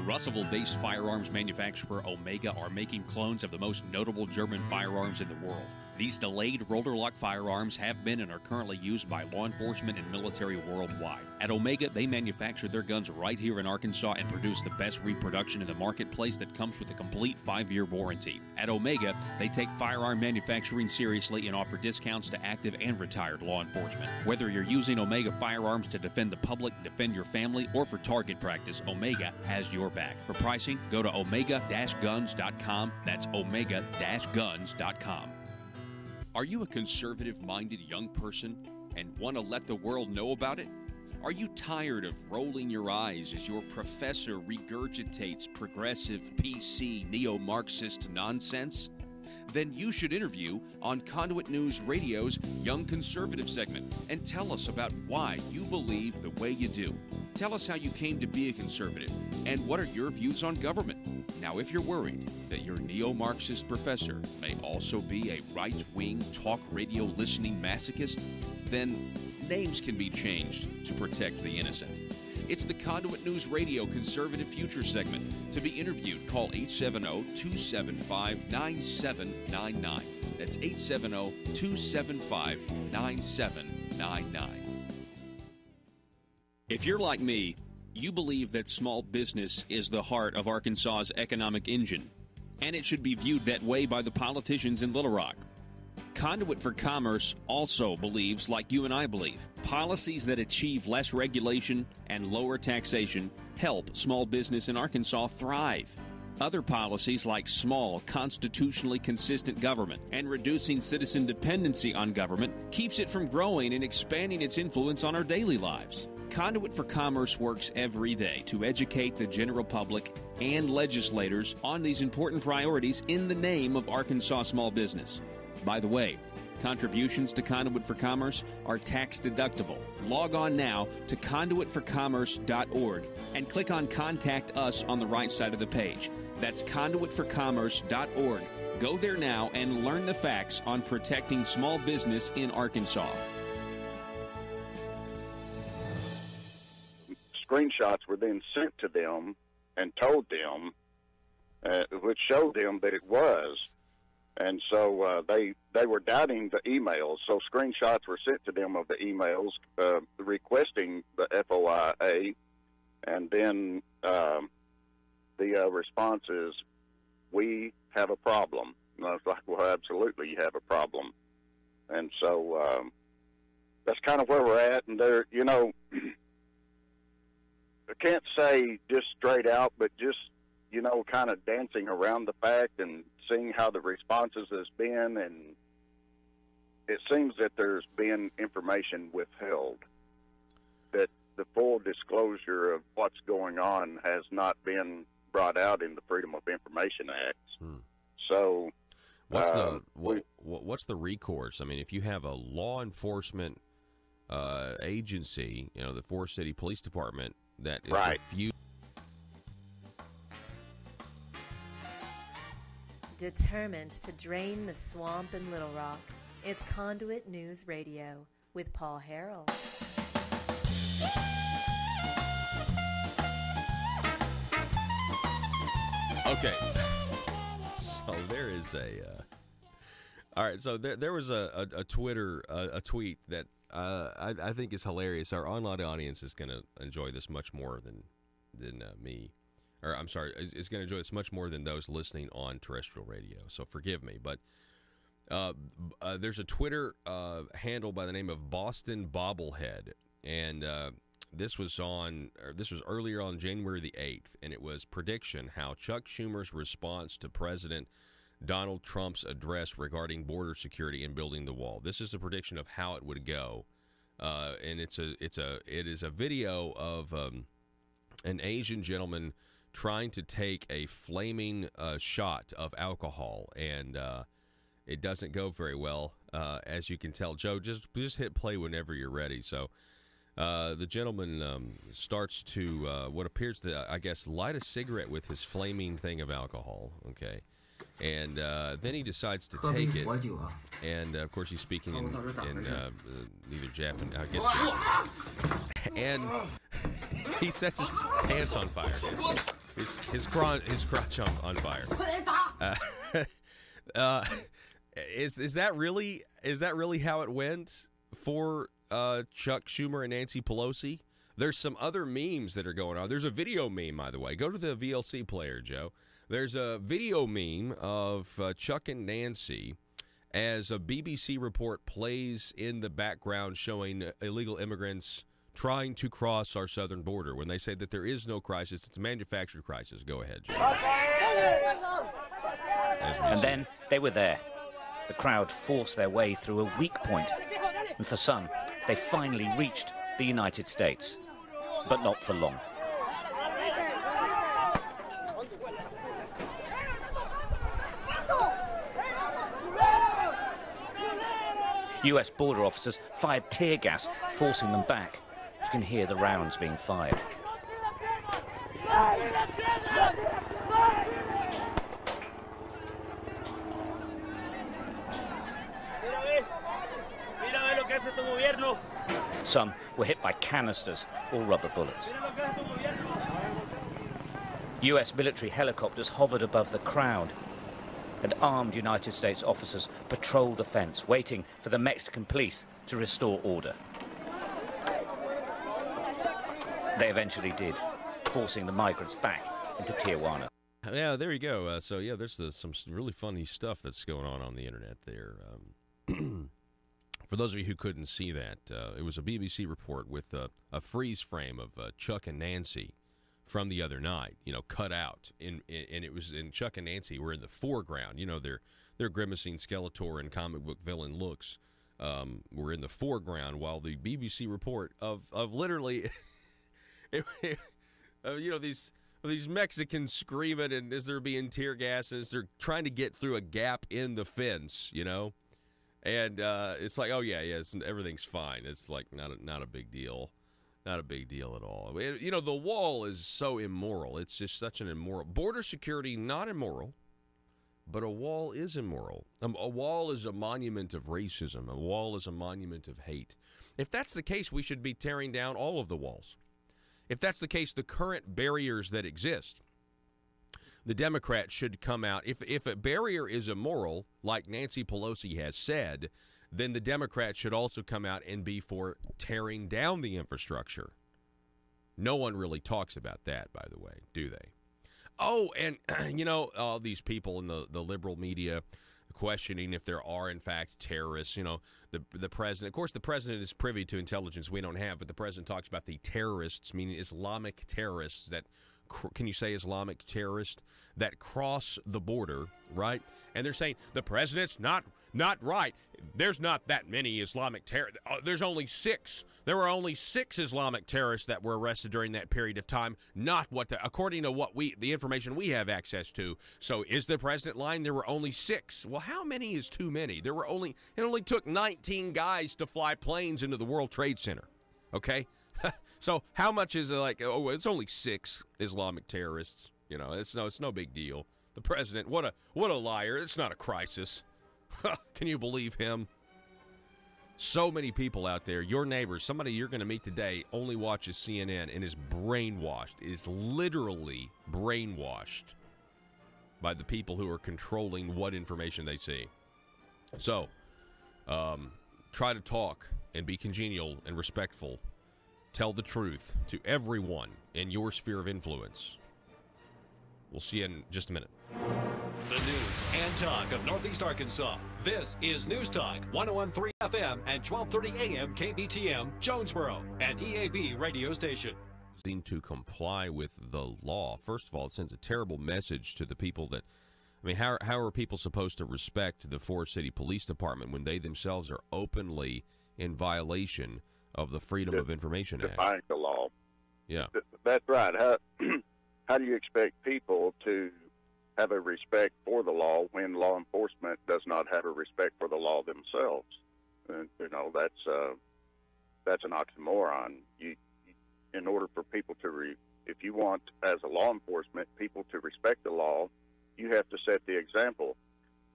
Russellville-based firearms manufacturer Omega are making clones of the most notable German firearms in the world. These delayed rotor lock firearms have been and are currently used by law enforcement and military worldwide. At Omega, they manufacture their guns right here in Arkansas and produce the best reproduction in the marketplace that comes with a complete 5-year warranty. At Omega, they take firearm manufacturing seriously and offer discounts to active and retired law enforcement. Whether you're using Omega firearms to defend the public, defend your family, or for target practice, Omega has your back. For pricing, go to omega-guns.com. That's omega-guns.com. Are you a conservative-minded young person and want to let the world know about it? Are you tired of rolling your eyes as your professor regurgitates progressive, PC, neo-Marxist nonsense? Then you should interview on Conduit News Radio's Young Conservative segment and tell us about why you believe the way you do. Tell us how you came to be a conservative and what are your views on government. Now, if you're worried that your neo-Marxist professor may also be a right-wing talk radio listening masochist, then names can be changed to protect the innocent. It's the Conduit News Radio Conservative Future segment. To be interviewed, call 870-275-9799. That's 870-275-9799. If you're like me, you believe that small business is the heart of Arkansas's economic engine, and it should be viewed that way by the politicians in Little Rock. Conduit for Commerce also believes, like you and I believe, policies that achieve less regulation and lower taxation help small business in Arkansas thrive. Other policies like small, constitutionally consistent government and reducing citizen dependency on government keeps it from growing and expanding its influence on our daily lives. Conduit for Commerce works every day to educate the general public and legislators on these important priorities in the name of Arkansas small business. By the way, contributions to Conduit for Commerce are tax deductible. Log on now to conduitforcommerce.org and click on Contact Us on the right side of the page. That's conduitforcommerce.org. Go there now and learn the facts on protecting small business in Arkansas. Screenshots were then sent to them and told them, which showed them that it was. And so they were doubting the emails. So screenshots were sent to them of the emails requesting the FOIA. And then the response is, we have a problem. And I was like, well, absolutely, you have a problem. And so that's kind of where we're at. And there, you know, I can't say just straight out, but just, you know, kind of dancing around the fact and seeing how the responses has been. And it seems that there's been information withheld, that the full disclosure of what's going on has not been brought out in the Freedom of Information Act. So what's the recourse? I mean, if you have a law enforcement agency, you know, the Forest City Police Department, that is refused. Determined to drain the swamp in Little Rock, it's Conduit News Radio with Paul Harrell. Okay, so there is all right, so there was a Twitter a tweet that I think is hilarious. Our online audience is going to enjoy this much more than me. Or I'm sorry, is going to enjoy this much more than those listening on terrestrial radio. So forgive me, but there's a Twitter handle by the name of Boston Bobblehead, and this was earlier on January the 8th, and it was prediction how Chuck Schumer's response to President Donald Trump's address regarding border security and building the wall. This is a prediction of how it would go, and it is a video of an Asian gentleman trying to take a flaming shot of alcohol, and it doesn't go very well, as you can tell. Joe, just hit play whenever you're ready. So the gentleman starts to what appears to, I guess, light a cigarette with his flaming thing of alcohol. Okay. And then he decides to take it, and of course he's speaking in either Japanese, I guess, and he sets his pants on fire, his crotch on fire. Is that really how it went for Chuck Schumer and Nancy Pelosi? There's some other memes that are going on. There's a video meme, by the way. Go to the VLC player, Joe. There's a video meme of Chuck and Nancy as a BBC report plays in the background showing illegal immigrants trying to cross our southern border. When they say that there is no crisis, it's a manufactured crisis. Go ahead, Joe. And then they were there. The crowd forced their way through a weak point. And for some, they finally reached the United States. But not for long. US border officers fired tear gas, forcing them back. You can hear the rounds being fired. Some were hit by canisters or rubber bullets. US military helicopters hovered above the crowd, and armed United States officers patrolled the fence, waiting for the Mexican police to restore order. They eventually did, forcing the migrants back into Tijuana. Yeah, there you go. So, yeah, there's some really funny stuff that's going on the internet there. For those of you who couldn't see that, it was a BBC report with a freeze frame of Chuck and Nancy from the other night, cut out. And it was in Chuck and Nancy were in the foreground. Their grimacing Skeletor and comic book villain looks were in the foreground, while the BBC report of literally, these Mexicans screaming, and as they're being tear gas, as they're trying to get through a gap in the fence, and it's like, oh yeah, everything's fine. It's like not a big deal. Not a big deal at all. The wall is so immoral. It's just such an immoral. Border security, not immoral. but a wall is immoral. A wall is a monument of racism. A wall is a monument of hate. If that's the case, we should be tearing down all of the walls. If that's the case, the current barriers that exist, the Democrats should come out. If a barrier is immoral, like Nancy Pelosi has said, then the Democrats should also come out and be for tearing down the infrastructure. No one really talks about that, by the way, do they? Oh, and, all these people in the liberal media questioning if there are, in fact, terrorists. The president, of course, the president is privy to intelligence we don't have, but the president talks about the terrorists, meaning Islamic terrorists that, can you say Islamic terrorists, that cross the border, right? And they're saying the president's not right. There's not that many Islamic terrorists. There's only 6. There were only 6 Islamic terrorists that were arrested during that period of time, not according to the information we have access to. So is the president lying? There were only 6. Well, how many is too many? It only took 19 guys to fly planes into the World Trade Center, okay? So how much is it like, it's only 6 Islamic terrorists. It's no big deal. The president, what a liar. It's not a crisis. Can you believe him? So many people out there, your neighbors, somebody you're going to meet today only watches CNN and is brainwashed, is literally brainwashed by the people who are controlling what information they see. So, try to talk and be congenial and respectful. Tell the truth to everyone in your sphere of influence. We'll see you in just a minute. The news and talk of Northeast Arkansas. This is News Talk 101.3 FM and 12:30 AM KBTM, Jonesboro, an EAB radio station. To comply with the law. First of all, it sends a terrible message to the people that, how are people supposed to respect the Forest City Police Department when they themselves are openly in violation of the Freedom of Information Act? Defying the law. Yeah. That's right. How do you expect people to have a respect for the law when law enforcement does not have a respect for the law themselves? And, that's an oxymoron. In order for people to, if you want, as a law enforcement, people to respect the law, you have to set the example.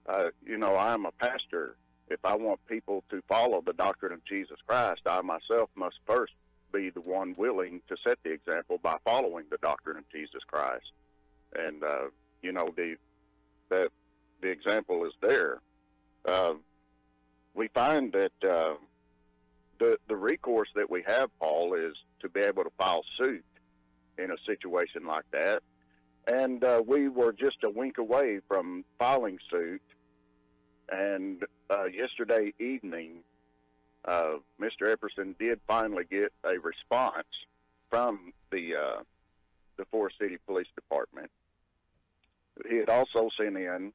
I'm a pastor. If I want people to follow the doctrine of Jesus Christ, I myself must first be the one willing to set the example by following the doctrine of Jesus Christ. And, the example is there. We find that the recourse that we have, Paul, is to be able to file suit in a situation like that. And we were just a wink away from filing suit. And yesterday evening, Mr. Epperson did finally get a response from the Forest City Police Department. He had also sent in,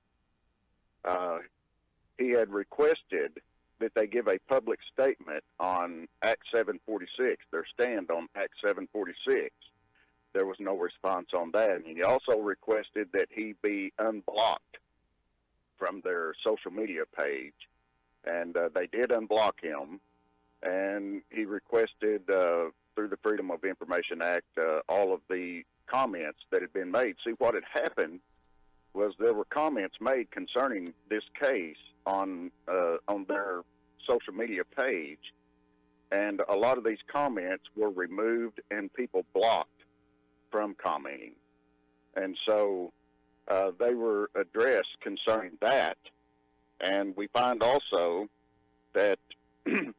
he had requested that they give a public statement on Act 746, their stand on Act 746. There was no response on that. And he also requested that he be unblocked from their social media page. And they did unblock him. And he requested, through the Freedom of Information Act, all of the comments that had been made. See, what had happened was there were comments made concerning this case on their social media page, and a lot of these comments were removed and people blocked from commenting. And so they were addressed concerning that. And we find also that the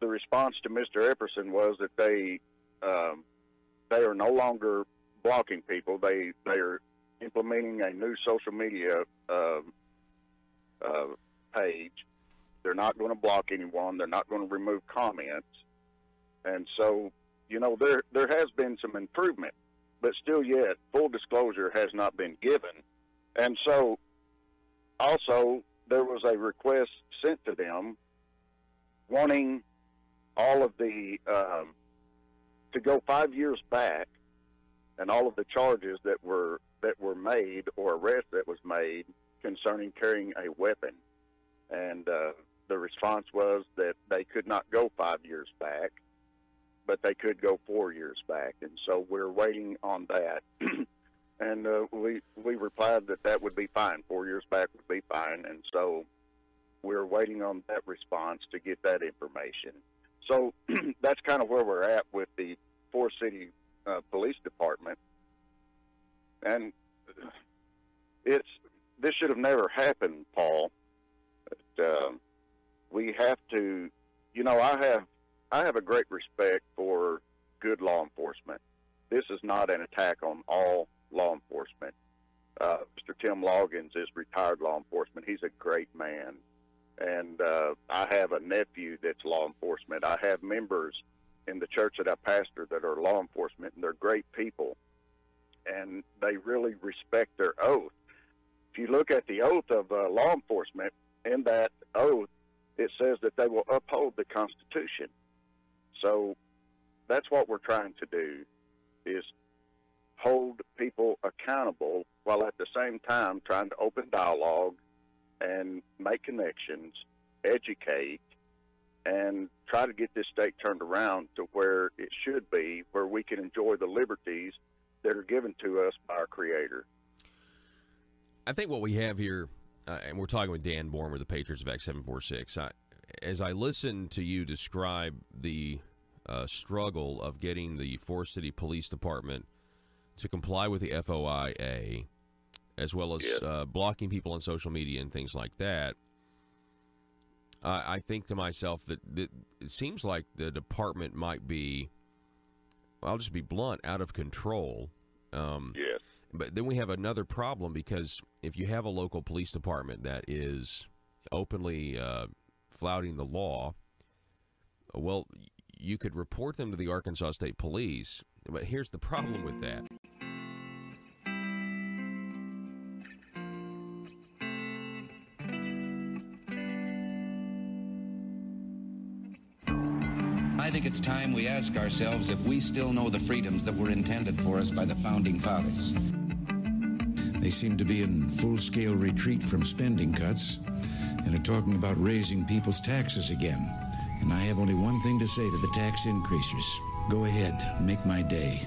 response to Mr. Epperson was that they are no longer blocking people. They are implementing a new social media page. They're not going to block anyone. They're not going to remove comments. And so, there has been some improvement, but still yet full disclosure has not been given. And so also there was a request sent to them wanting all of the to go 5 years back and all of the charges that were made or arrest that was made concerning carrying a weapon. And the response was that they could not go 5 years back, but they could go 4 years back. And so we're waiting on that. And we replied that that would be fine. 4 years back would be fine. And so we're waiting on that response to get that information. So that's kind of where we're at with the Forest City Police Department. And this should have never happened, Paul. But, we have to, I have a great respect for good law enforcement. This is not an attack on all law enforcement. Mr. Tim Loggins is retired law enforcement. He's a great man. And I have a nephew that's law enforcement. I have members in the church that I pastor that are law enforcement, and they're great people. And they really respect their oath. If you look at the oath of law enforcement, in that oath, it says that they will uphold the Constitution. So that's what we're trying to do, is hold people accountable while at the same time trying to open dialogue and make connections, educate, and try to get this state turned around to where it should be, where we can enjoy the liberties that are given to us by our Creator. I think what we have here, and we're talking with Dan Bourne with the Patriots of Act 746, as I listen to you describe the struggle of getting the Forest City Police Department to comply with the FOIA, as well as blocking people on social media and things like that, I think to myself that it seems like the department might be, I'll just be blunt, out of control. Yes. But then we have another problem, because if you have a local police department that is openly flouting the law, well, you could report them to the Arkansas State Police. But here's the problem with that. I think it's time we ask ourselves if we still know the freedoms that were intended for us by the Founding Fathers. They seem to be in full-scale retreat from spending cuts and are talking about raising people's taxes again. And I have only one thing to say to the tax increasers. Go ahead, make my day.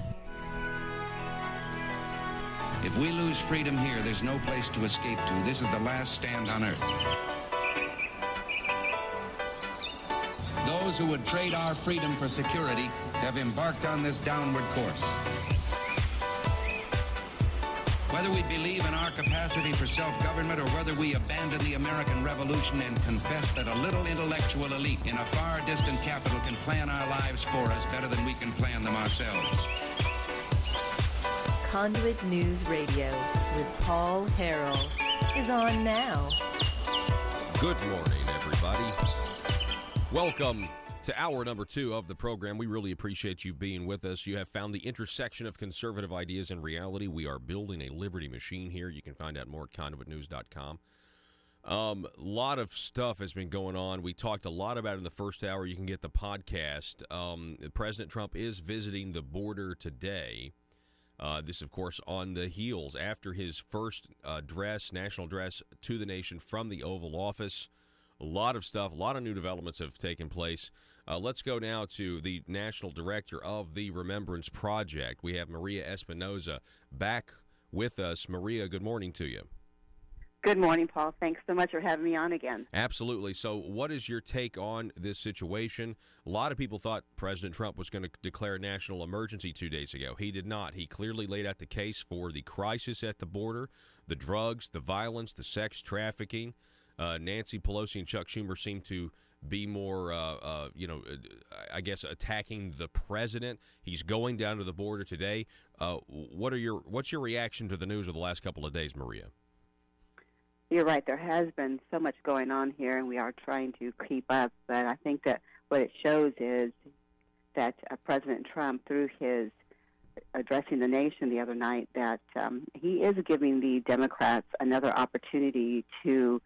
If we lose freedom here, there's no place to escape to. This is the last stand on earth. Those who would trade our freedom for security have embarked on this downward course. Whether we believe in our capacity for self-government or whether we abandon the American Revolution and confess that a little intellectual elite in a far distant capital can plan our lives for us better than we can plan them ourselves. Conduit News Radio with Paul Harrell is on now. Good morning, everybody. Welcome to hour number 2 of the program. We really appreciate you being with us. You have found the intersection of conservative ideas and reality. We are building a liberty machine here. You can find out more at conduitnews.com. A lot of stuff has been going on. We talked a lot about it in the first hour. You can get the podcast. President Trump is visiting the border today. This, of course, on the heels after his first national address to the nation from the Oval Office. A lot of stuff, a lot of new developments have taken place. Let's go now to the national director of the Remembrance Project. We have Maria Espinoza back with us. Maria, good morning to you. Good morning, Paul. Thanks so much for having me on again. Absolutely. So what is your take on this situation? A lot of people thought President Trump was going to declare a national emergency 2 days ago. He did not. He clearly laid out the case for the crisis at the border, the drugs, the violence, the sex trafficking. Nancy Pelosi and Chuck Schumer seem to be more, I guess, attacking the president. He's going down to the border today. What's your reaction to the news of the last couple of days, Maria? You're right. There has been so much going on here, and we are trying to keep up. But I think that what it shows is that President Trump, through his addressing the nation the other night, that he is giving the Democrats another opportunity to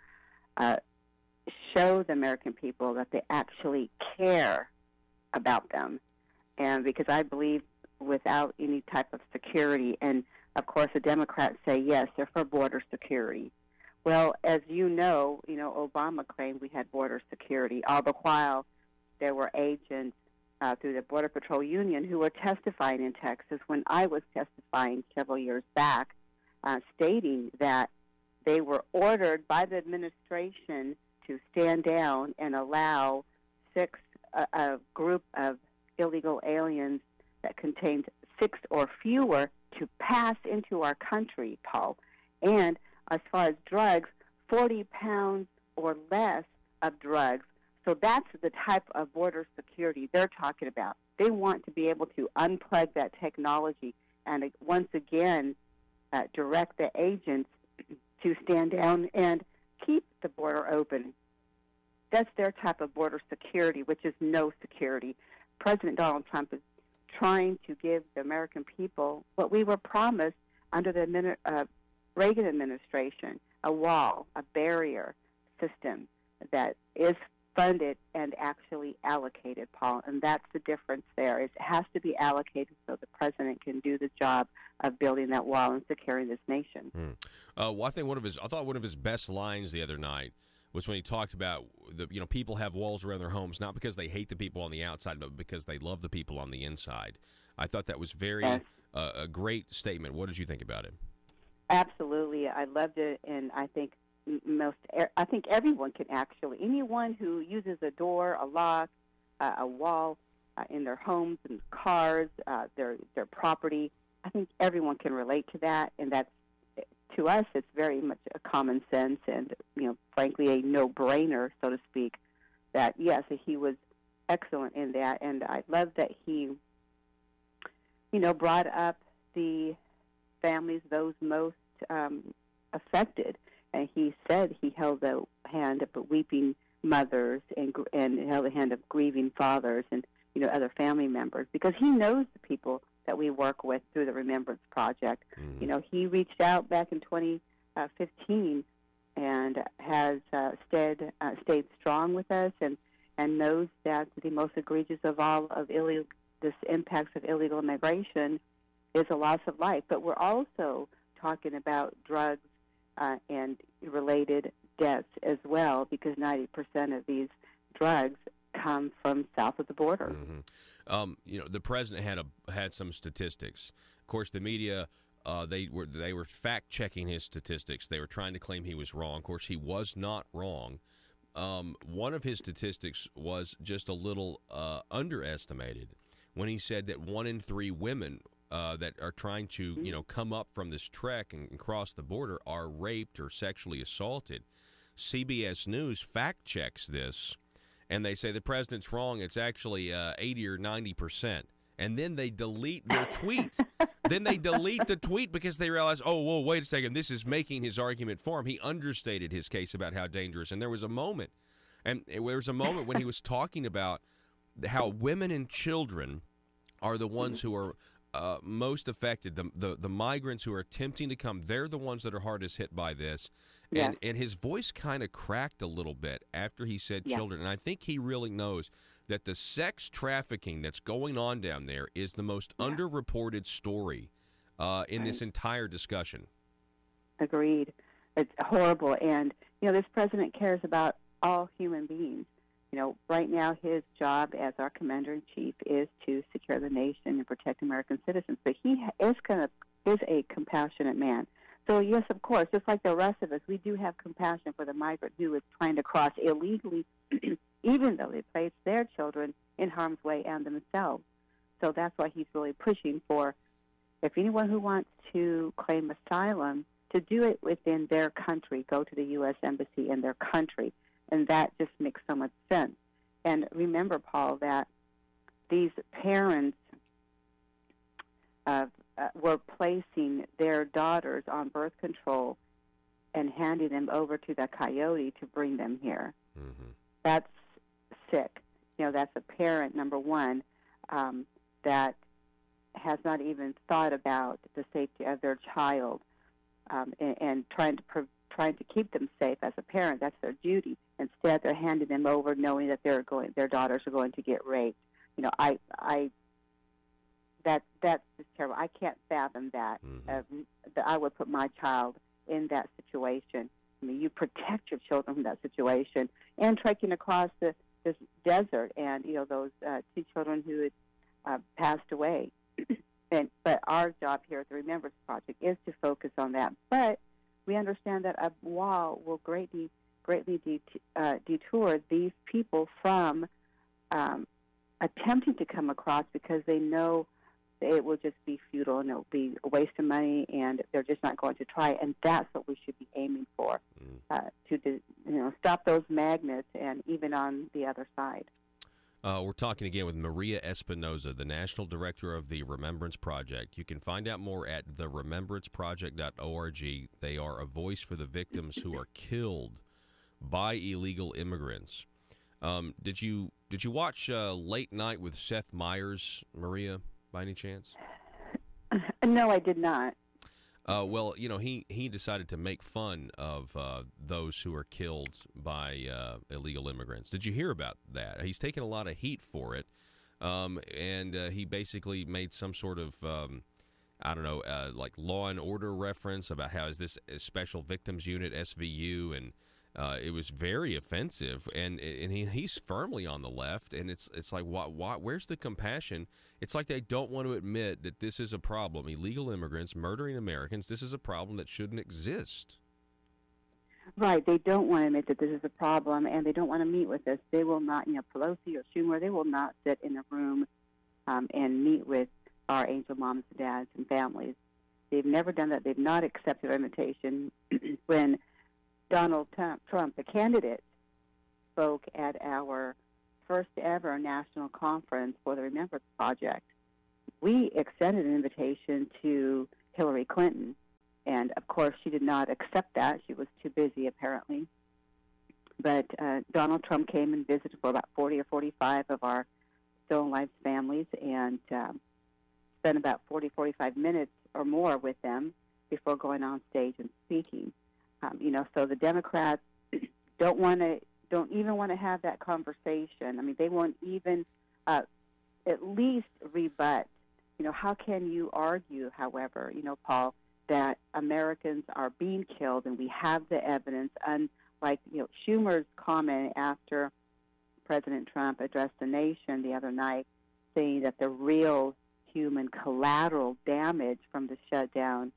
show the American people that they actually care about them. And because I believe without any type of security, and of course the Democrats say, yes, they're for border security. Well, as you know, Obama claimed we had border security, all the while there were agents through the Border Patrol Union who were testifying in Texas when I was testifying several years back, stating that they were ordered by the administration to stand down and allow a group of illegal aliens that contained 6 or fewer to pass into our country, Paul. And as far as drugs, 40 pounds or less of drugs. So that's the type of border security they're talking about. They want to be able to unplug that technology and once again direct the agents to stand down and keep the border open. That's their type of border security, which is no security. President Donald Trump is trying to give the American people what we were promised under the Reagan administration, a wall, a barrier system that is funded and actually allocated, Paul, and that's the difference there. It has to be allocated so the president can do the job of building that wall and securing this nation. Well, I think one of his best lines the other night was when he talked about people have walls around their homes not because they hate the people on the outside, but because they love the people on the inside. I thought that was very a great statement. What did you think about it? Absolutely, I loved it, and I think everyone can actually, anyone who uses a door, a lock, a wall in their homes and cars, their property, I think everyone can relate to that, and that's, to us, it's very much a common sense and, frankly, a no-brainer, so to speak, that, yes, he was excellent in that, and I love that he, brought up the families, those most affected. And he said he held the hand of the weeping mothers and held the hand of grieving fathers and, other family members, because he knows the people that we work with through the Remembrance Project. He reached out back in 2015 and has stayed strong with us and knows that the most egregious of all of this impacts of illegal immigration is a loss of life. But we're also talking about drugs and related deaths as well, because 90% of these drugs come from south of the border. The president had some statistics. Of course, the media they were fact checking his statistics. They were trying to claim he was wrong. Of course, he was not wrong. One of his statistics was just a little underestimated when he said that 1 in 3 women that are trying to, come up from this trek and cross the border are raped or sexually assaulted. CBS News fact checks this, and they say the president's wrong. It's actually 80 or 90%. And then they delete their tweet. Then they delete the tweet because they realize, oh, whoa, wait a second, this is making his argument for him. He understated his case about how dangerous. And there was a moment, when he was talking about how women and children are the ones who are most affected, the migrants who are attempting to come, they're the ones that are hardest hit by this. And his voice kind of cracked a little bit after he said children. And I think he really knows that the sex trafficking that's going on down there is the most underreported story in this entire discussion. Agreed. It's horrible. And, this president cares about all human beings. Right now his job as our commander-in-chief is to secure the nation and protect American citizens. But he is a compassionate man. So, yes, of course, just like the rest of us, we do have compassion for the migrant who is trying to cross illegally, even though they place their children in harm's way and themselves. So that's why he's really pushing for, if anyone who wants to claim asylum, to do it within their country, go to the U.S. Embassy in their country. And that just makes so much sense. And remember, Paul, that these parents were placing their daughters on birth control and handing them over to the coyote to bring them here. That's sick. That's a parent, number one, that has not even thought about the safety of their child and trying to keep them safe as a parent. That's their duty. Instead, they're handing them over, knowing that their daughters are going to get raped. That's just terrible. I can't fathom that. That I would put my child in that situation. I mean, you protect your children from that situation. And trekking across the this desert, and those 2 children who had passed away. But our job here at the Remembrance Project is to focus on that. But we understand that a wall will greatly detour these people from attempting to come across, because they know it will just be futile and it will be a waste of money, and they're just not going to try. And that's what we should be aiming for, to stop those magnets, and even on the other side. We're talking again with Maria Espinoza, the National Director of the Remembrance Project. You can find out more at theremembranceproject.org. They are a voice for the victims who are killed by illegal immigrants. Did you watch Late Night with Seth Meyers, Maria, by any chance? No, I did not. Well, he decided to make fun of those who are killed by illegal immigrants. Did you hear about that? He's taken a lot of heat for it, and he basically made some sort of, like Law and Order reference about how is this a Special Victims Unit, SVU, and it was very offensive, and he's firmly on the left, and it's like, where's the compassion? It's like they don't want to admit that this is a problem. Illegal immigrants murdering Americans, this is a problem that shouldn't exist. Right, they don't want to admit that this is a problem, and they don't want to meet with us. They will not, Pelosi or Schumer, they will not sit in a room and meet with our angel moms and dads and families. They've never done that. They've not accepted our invitation. When Donald Trump, the candidate, spoke at our first ever national conference for the Remembrance Project, we extended an invitation to Hillary Clinton, and of course she did not accept that. She was too busy, apparently. But Donald Trump came and visited for about 40 or 45 of our Stolen Lives families, and spent about 45 minutes or more with them before going on stage and speaking. So the Democrats don't even want to have that conversation. I mean, they won't even at least rebut. How can you argue, however, Paul, that Americans are being killed and we have the evidence? Unlike, Schumer's comment after President Trump addressed the nation the other night, saying that the real human collateral damage from the shutdown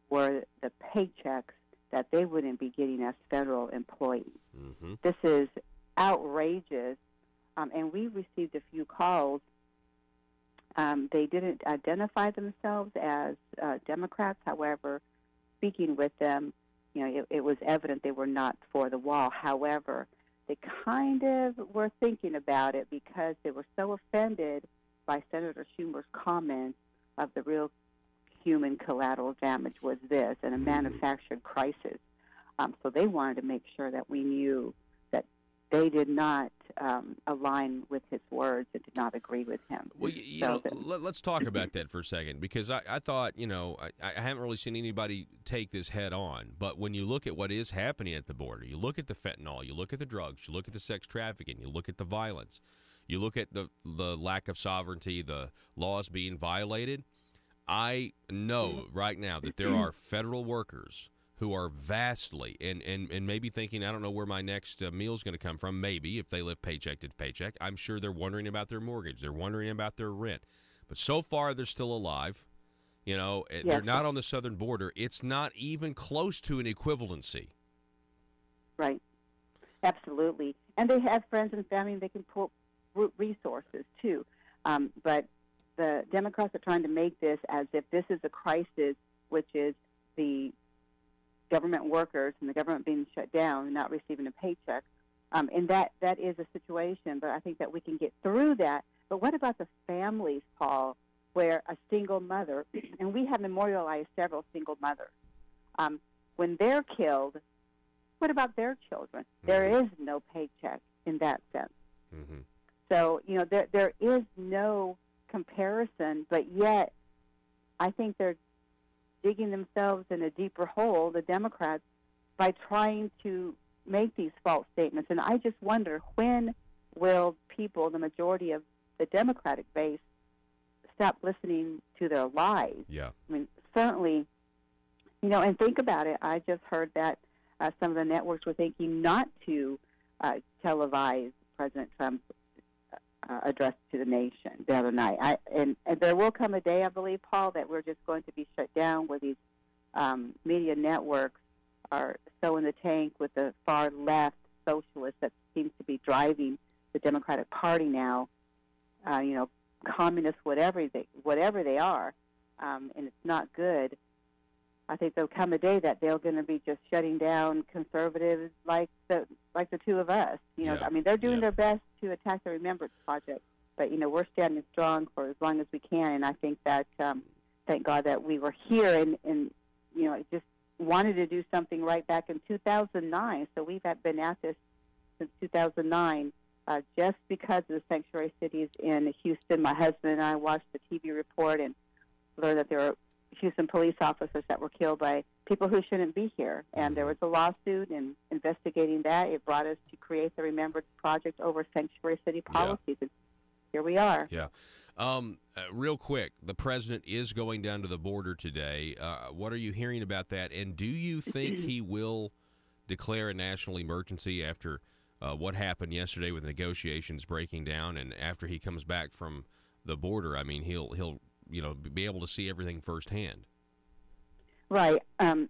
were the paychecks that they wouldn't be getting as federal employees. Mm-hmm. This is outrageous, and we received a few calls. They didn't identify themselves as Democrats. However, speaking with them, it was evident they were not for the wall. However, they kind of were thinking about it because they were so offended by Senator Schumer's comments of the real human collateral damage was this, and a manufactured crisis. So they wanted to make sure that we knew that they did not align with his words and did not agree with him. Well, let's talk about that for a second, because I thought, I haven't really seen anybody take this head on. But when you look at what is happening at the border, you look at the fentanyl, you look at the drugs, you look at the sex trafficking, you look at the violence, you look at the lack of sovereignty, the laws being violated. I know right now that there are federal workers who are vastly and maybe thinking, I don't know where my next meal is going to come from. Maybe if they live paycheck to paycheck, I'm sure they're wondering about their mortgage. They're wondering about their rent. But so far, they're still alive. They're not on the southern border. It's not even close to an equivalency. Right. Absolutely. And they have friends and family. They can pull resources, too. But the Democrats are trying to make this as if this is a crisis, which is the government workers and the government being shut down and not receiving a paycheck. And that is a situation, but I think that we can get through that. But what about the families, Paul, where a single mother, and we have memorialized several single mothers, when they're killed, what about their children? Mm-hmm. There is no paycheck in that sense. Mm-hmm. So, there is no comparison, but yet I think they're digging themselves in a deeper hole, the Democrats, by trying to make these false statements. And I just wonder, when will people, the majority of the Democratic base, stop listening to their lies? Yeah. I mean, certainly, and think about it. I just heard that some of the networks were thinking not to televise President Trump's address to the nation the other night. And there will come a day, I believe, Paul, that we're just going to be shut down, where these media networks are so in the tank with the far left socialists that seems to be driving the Democratic Party now. Communists, whatever they are, and it's not good. I think there'll come a day that they're going to be just shutting down conservatives like the two of us. I mean, they're doing their best to attack the Remembrance Project, but we're standing strong for as long as we can. And I think that thank God that we were here and just wanted to do something right back in 2009. So we've been at this since 2009. Just because of the sanctuary cities in Houston. My husband and I watched the TV report and learned that there were Houston police officers that were killed by people who shouldn't be here. And there was a lawsuit, and investigating that, it brought us to create the Remembrance Project over sanctuary city policies. And here we are. Yeah. Real quick, the president is going down to the border today. What are you hearing about that? And do you think he will declare a national emergency after what happened yesterday with negotiations breaking down, and after he comes back from the border? I mean, he'll be able to see everything firsthand. Right. I'm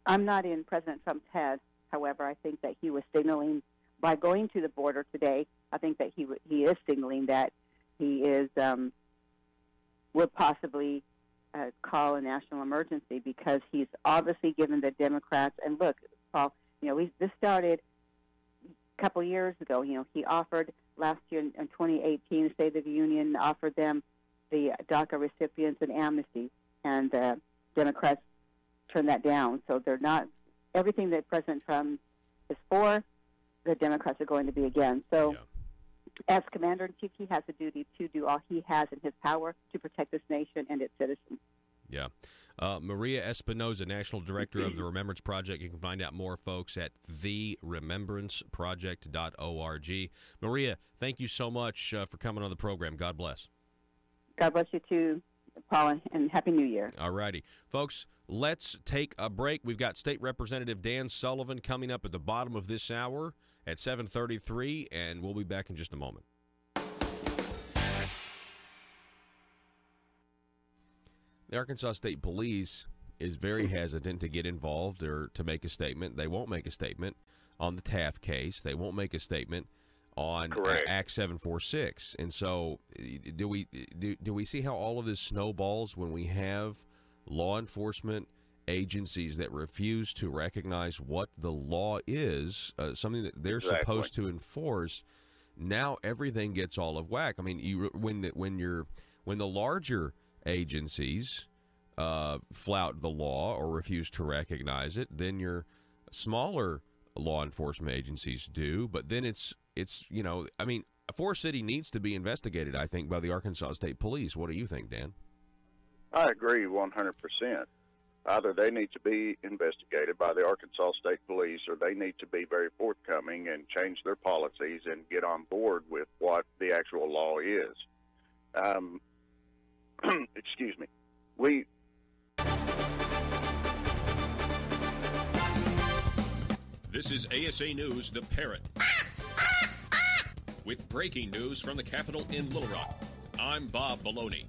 not in President Trump's head. However, I think that he was signaling by going to the border today. I think that he is signaling that he is would possibly call a national emergency, because he's obviously given the Democrats. And look, Paul, this started a couple years ago. He offered last year in 2018, the State of the Union offered them the DACA recipients an amnesty, and the Democrats turned that down. So they're not everything that President Trump is for, the Democrats are going to be against. So as Commander-in-Chief, he has a duty to do all he has in his power to protect this nation and its citizens. Yeah. Maria Espinoza, National Director of the Remembrance Project. You can find out more, folks, at theremembranceproject.org. Maria, thank you so much for coming on the program. God bless. God bless you too, Paul, and Happy New Year. All righty. Folks, let's take a break. We've got State Representative Dan Sullivan coming up at the bottom of this hour at 7:33, and we'll be back in just a moment. The Arkansas State Police is very hesitant to get involved or to make a statement. They won't make a statement on the Taft case. They won't make a statement on Act 746. And so do we see how all of this snowballs when we have law enforcement agencies that refuse to recognize what the law is, something that they're supposed to enforce? Now everything gets all of whack. I mean, when the larger agencies flout the law or refuse to recognize it, then your smaller law enforcement agencies do. But then it's Forest City needs to be investigated, I think, by the Arkansas State Police. What do you think, Dan? I agree 100%. Either they need to be investigated by the Arkansas State Police, or they need to be very forthcoming and change their policies and get on board with what the actual law is. Excuse me. This is ASA News, The Parrot. With breaking news from the Capitol in Little Rock. I'm Bob Maloney.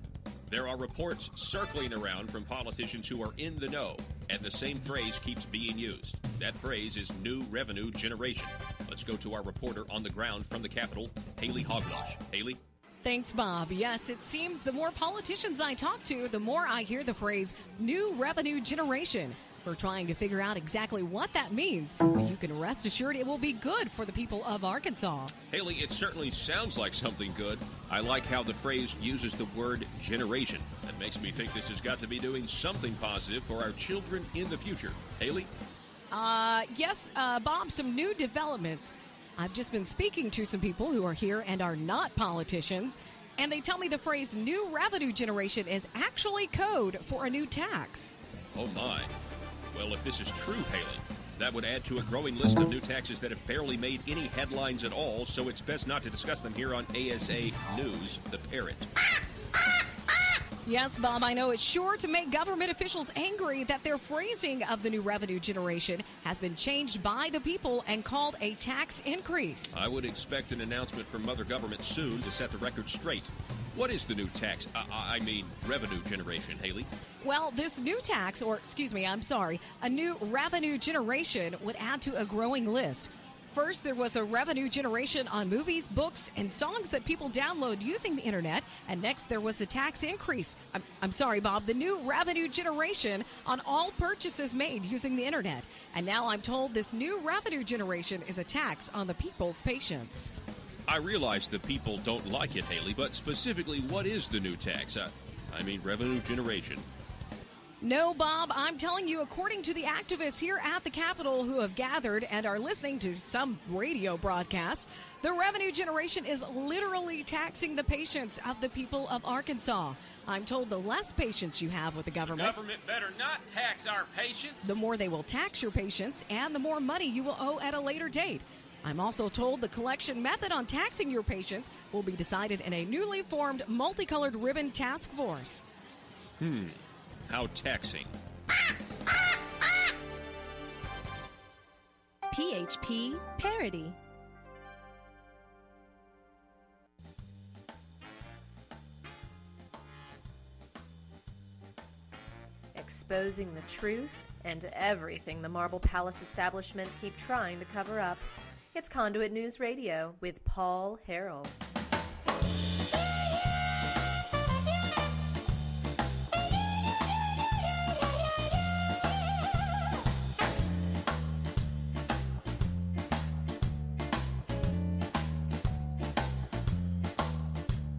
There are reports circling around from politicians who are in the know, and the same phrase keeps being used. That phrase is new revenue generation. Let's go to our reporter on the ground from the Capitol, Haley Hogwash. Haley? Thanks, Bob. Yes, it seems the more politicians I talk to, the more I hear the phrase new revenue generation. We're trying to figure out exactly what that means, but you can rest assured it will be good for the people of Arkansas. Haley, it certainly sounds like something good. I like how the phrase uses the word generation. That makes me think this has got to be doing something positive for our children in the future. Haley? Yes, Bob, some new developments. I've just been speaking to some people who are here and are not politicians, and they tell me the phrase new revenue generation is actually code for a new tax. Oh, my. Well, if this is true, Haley, that would add to a growing list of new taxes that have barely made any headlines at all, so it's best not to discuss them here on ASA News, The Parrot. Yes, Bob, I know it's sure to make government officials angry that their phrasing of the new revenue generation has been changed by the people and called a tax increase. I would expect an announcement from Mother Government soon to set the record straight. What is the new tax? Revenue generation, Haley? Well, this new tax, a new revenue generation would add to a growing list. First, there was a revenue generation on movies, books, and songs that people download using the internet. And next, there was the tax increase. I'm sorry, Bob, the new revenue generation on all purchases made using the internet. And now I'm told this new revenue generation is a tax on the people's patience. I realize the people don't like it, Haley, but specifically, what is the new tax? Revenue generation. No, Bob, I'm telling you, according to the activists here at the Capitol who have gathered and are listening to some radio broadcast, the revenue generation is literally taxing the patience of the people of Arkansas. I'm told the less patience you have with the government better not tax our patience. The more they will tax your patience and the more money you will owe at a later date. I'm also told the collection method on taxing your patience will be decided in a newly formed multicolored ribbon task force. How taxing. PHP parody. Exposing the truth and everything the Marble Palace establishment keep trying to cover up. It's Conduit News Radio with Paul Harrell.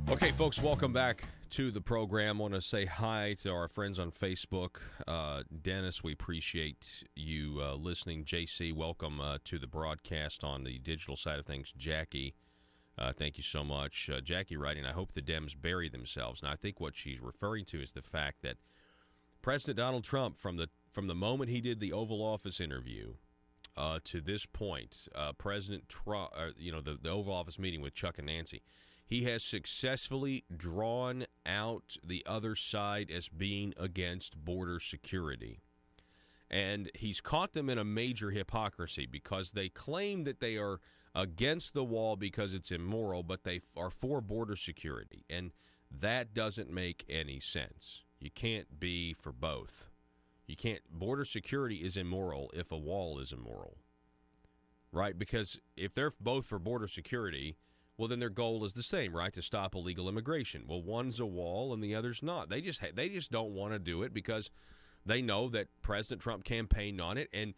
Okay, folks, welcome back to the program. I want to say hi to our friends on Facebook. Dennis, we appreciate you listening. JC, welcome to the broadcast on the digital side of things. Jackie, thank you so much. Jackie writing, I hope the Dems bury themselves. Now, I think what she's referring to is the fact that President Donald Trump, from the moment he did the Oval Office interview to this point, President Trump, the Oval Office meeting with Chuck and Nancy, he has successfully drawn out the other side as being against border security. And he's caught them in a major hypocrisy because they claim that they are against the wall because it's immoral, but they are for border security. And that doesn't make any sense. You can't be for both. You can't. Border security is immoral if a wall is immoral, right? Because if they're both for border security, well, then their goal is the same, right? To stop illegal immigration. Well, one's a wall and the other's not. They just don't want to do it because they know that President Trump campaigned on it, and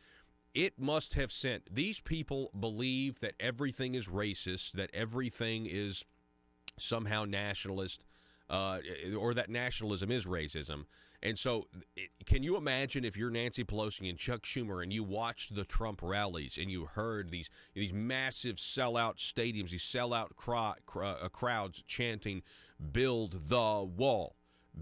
it must have sent. These people believe that everything is racist, that everything is somehow nationalist, or that nationalism is racism. And so can you imagine if you're Nancy Pelosi and Chuck Schumer and you watched the Trump rallies and you heard these massive sellout stadiums, these sellout crowds chanting, "Build the wall,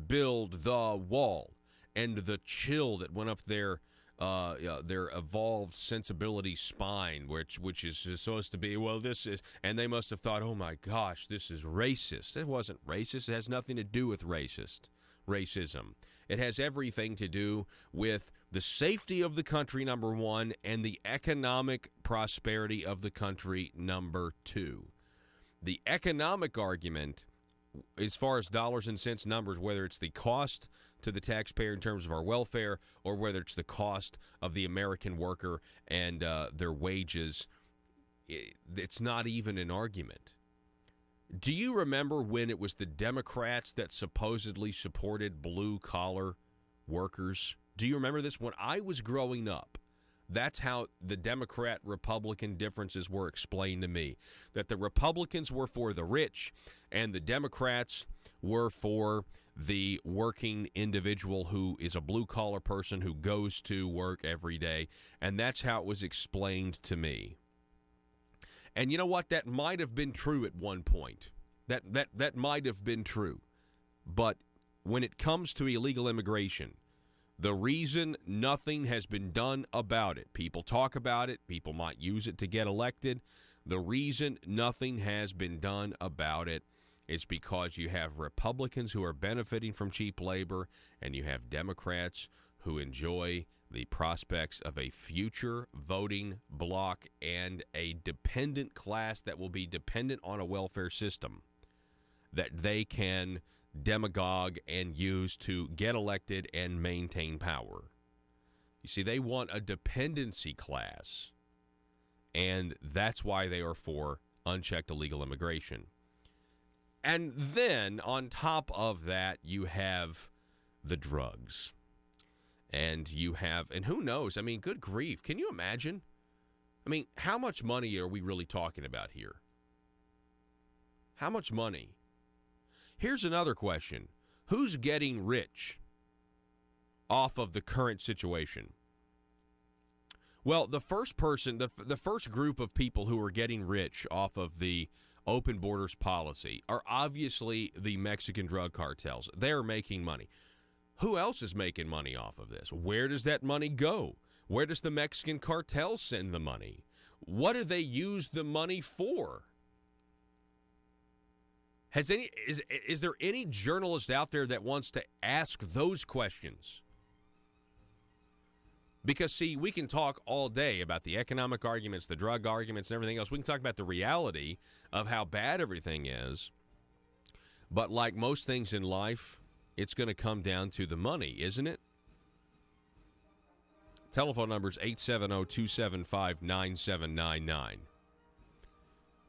build the wall," and the chill that went up their evolved sensibility spine, which is supposed to be, well, this is, and they must have thought, oh my gosh, this is racist. It wasn't racist. It has nothing to do with racism. It has everything to do with the safety of the country, number one, and the economic prosperity of the country, number two. The economic argument, as far as dollars and cents numbers, whether it's the cost to the taxpayer in terms of our welfare or whether it's the cost of the American worker and their wages, it's not even an argument. Do you remember when it was the Democrats that supposedly supported blue-collar workers? Do you remember this? When I was growing up, that's how the Democrat-Republican differences were explained to me, that the Republicans were for the rich and the Democrats were for the working individual who is a blue-collar person who goes to work every day, and that's how it was explained to me. And you know what? That might have been true at one point. That might have been true. But when it comes to illegal immigration, the reason nothing has been done about it, people talk about it, people might use it to get elected. The reason nothing has been done about it It's because you have Republicans who are benefiting from cheap labor, and you have Democrats who enjoy the prospects of a future voting bloc and a dependent class that will be dependent on a welfare system that they can demagogue and use to get elected and maintain power. You see, they want a dependency class, and that's why they are for unchecked illegal immigration. And then on top of that, you have the drugs. And you have, and who knows? I mean, good grief. Can you imagine? I mean, how much money are we really talking about here? How much money? Here's another question. Who's getting rich off of the current situation? Well, the first person, the first group of people who are getting rich off of the open borders policy are obviously the Mexican drug cartels. They're making money. Who else is making money off of this? Where does that money go? Where does the Mexican cartel send the money? What do they use the money for? Is there any journalist out there that wants to ask those questions? Because, see, we can talk all day about the economic arguments, the drug arguments, and everything else. We can talk about the reality of how bad everything is. But like most things in life, it's going to come down to the money, isn't it? Telephone number is 870-275-9799.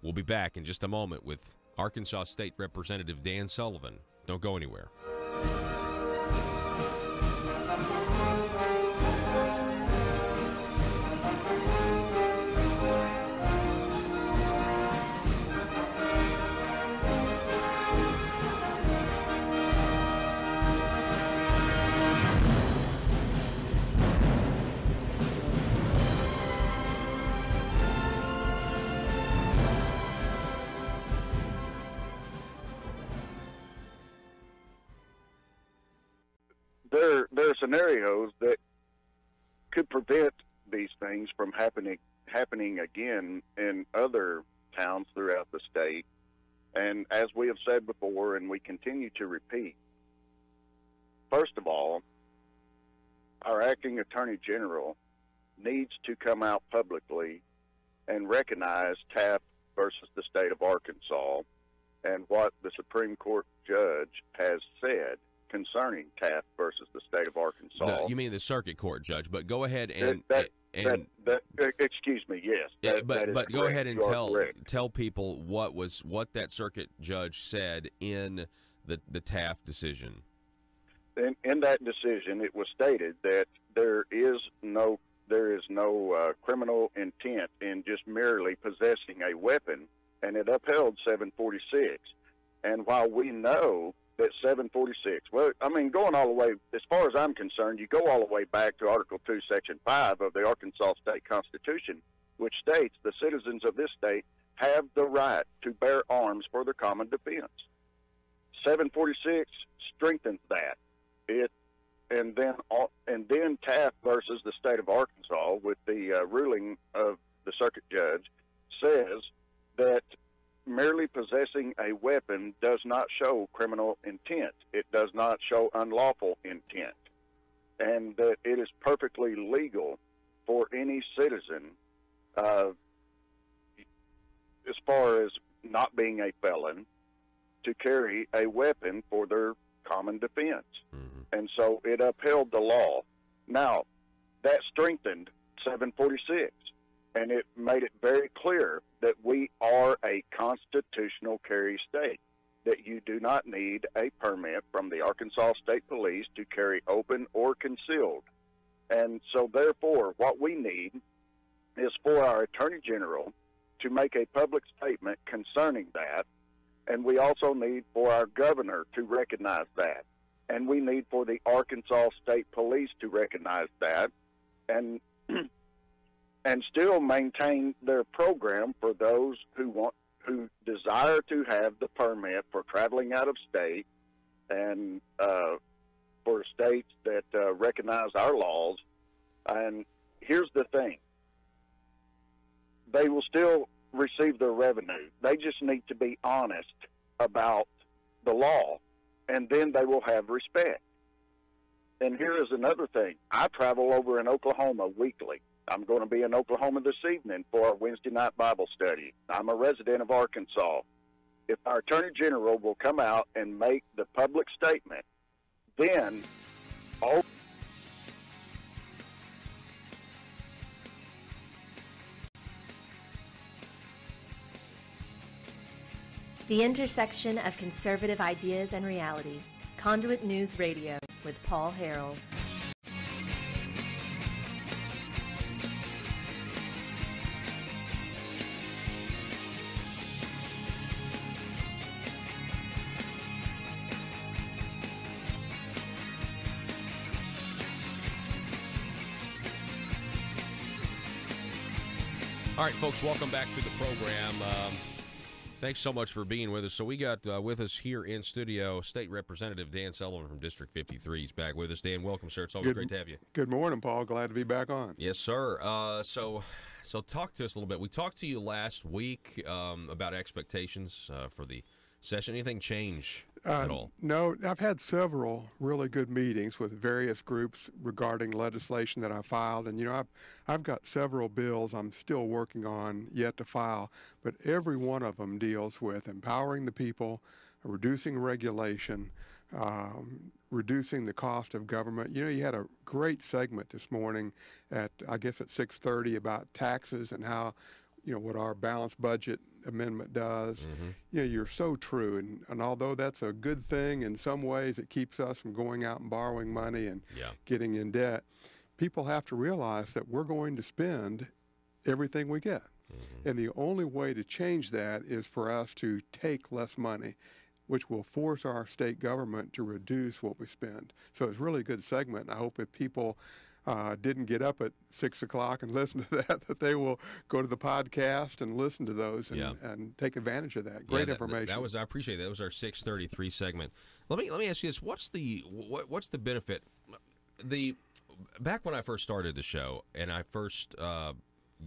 We'll be back in just a moment with Arkansas State Representative Dan Sullivan. Don't go anywhere. There are scenarios that could prevent these things from happening again in other towns throughout the state. And as we have said before, and we continue to repeat, first of all, our acting attorney general needs to come out publicly and recognize Taft versus the state of Arkansas and what the Supreme Court judge has said concerning Taft versus the state of Arkansas. No, you mean the circuit court judge, but go ahead and excuse me, yes. But go ahead and tell people what that circuit judge said in the Taft decision. In that decision, it was stated that there is no criminal intent in just merely possessing a weapon, and it upheld 746. And while we know that 746, well, I mean, going all the way, as far as I'm concerned, you go all the way back to Article 2, Section 5 of the Arkansas State Constitution, which states the citizens of this state have the right to bear arms for their common defense. 746 strengthens that. And then Taft versus the state of Arkansas, with the ruling of the circuit judge, says that merely possessing a weapon does not show criminal intent. It does not show unlawful intent. And that it is perfectly legal for any citizen, as far as not being a felon, to carry a weapon for their common defense. And so it upheld the law. Now, that strengthened 746, and it made it very clear that we are a constitutional carry state, that you do not need a permit from the Arkansas State Police to carry open or concealed. And so, therefore, what we need is for our Attorney General to make a public statement concerning that, and we also need for our governor to recognize that. And we need for the Arkansas State Police to recognize that and still maintain their program for those who desire to have the permit for traveling out of state and for states that recognize our laws. And here's the thing. They will still receive their revenue. They just need to be honest about the law, and then they will have respect. And here is another thing. I travel over in Oklahoma weekly. I'm going to be in Oklahoma this evening for our Wednesday night Bible study. I'm a resident of Arkansas. If our Attorney General will come out and make the public statement, then all The intersection of conservative ideas and reality. Conduit News Radio with Paul Harrell. All right, folks, welcome back to the program. Thanks so much for being with us. So we got with us here in studio State Representative Dan Sullivan from District 53. He's back with us. Dan, welcome, sir. It's always great to have you. Good morning, Paul. Glad to be back on. Yes, sir. So talk to us a little bit. We talked to you last week about expectations for the session. Anything change at all? No, I've had several really good meetings with various groups regarding legislation that I filed, and I've got several bills I'm still working on yet to file, but every one of them deals with empowering the people, reducing regulation, reducing the cost of government. You had a great segment this morning at 6:30 about taxes and how what our balanced budget amendment does. You're so true. And although that's a good thing in some ways, it keeps us from going out and borrowing money and getting in debt. People have to realize that we're going to spend everything we get. And the only way to change that is for us to take less money, which will force our state government to reduce what we spend. So it's really a good segment. I hope if people didn't get up at 6 o'clock and listen to that they will go to the podcast and listen to those and take advantage of that. Great information. I appreciate that. That was our 6:33 segment. Let me ask you this: what's the benefit? Back when I first started the show and I first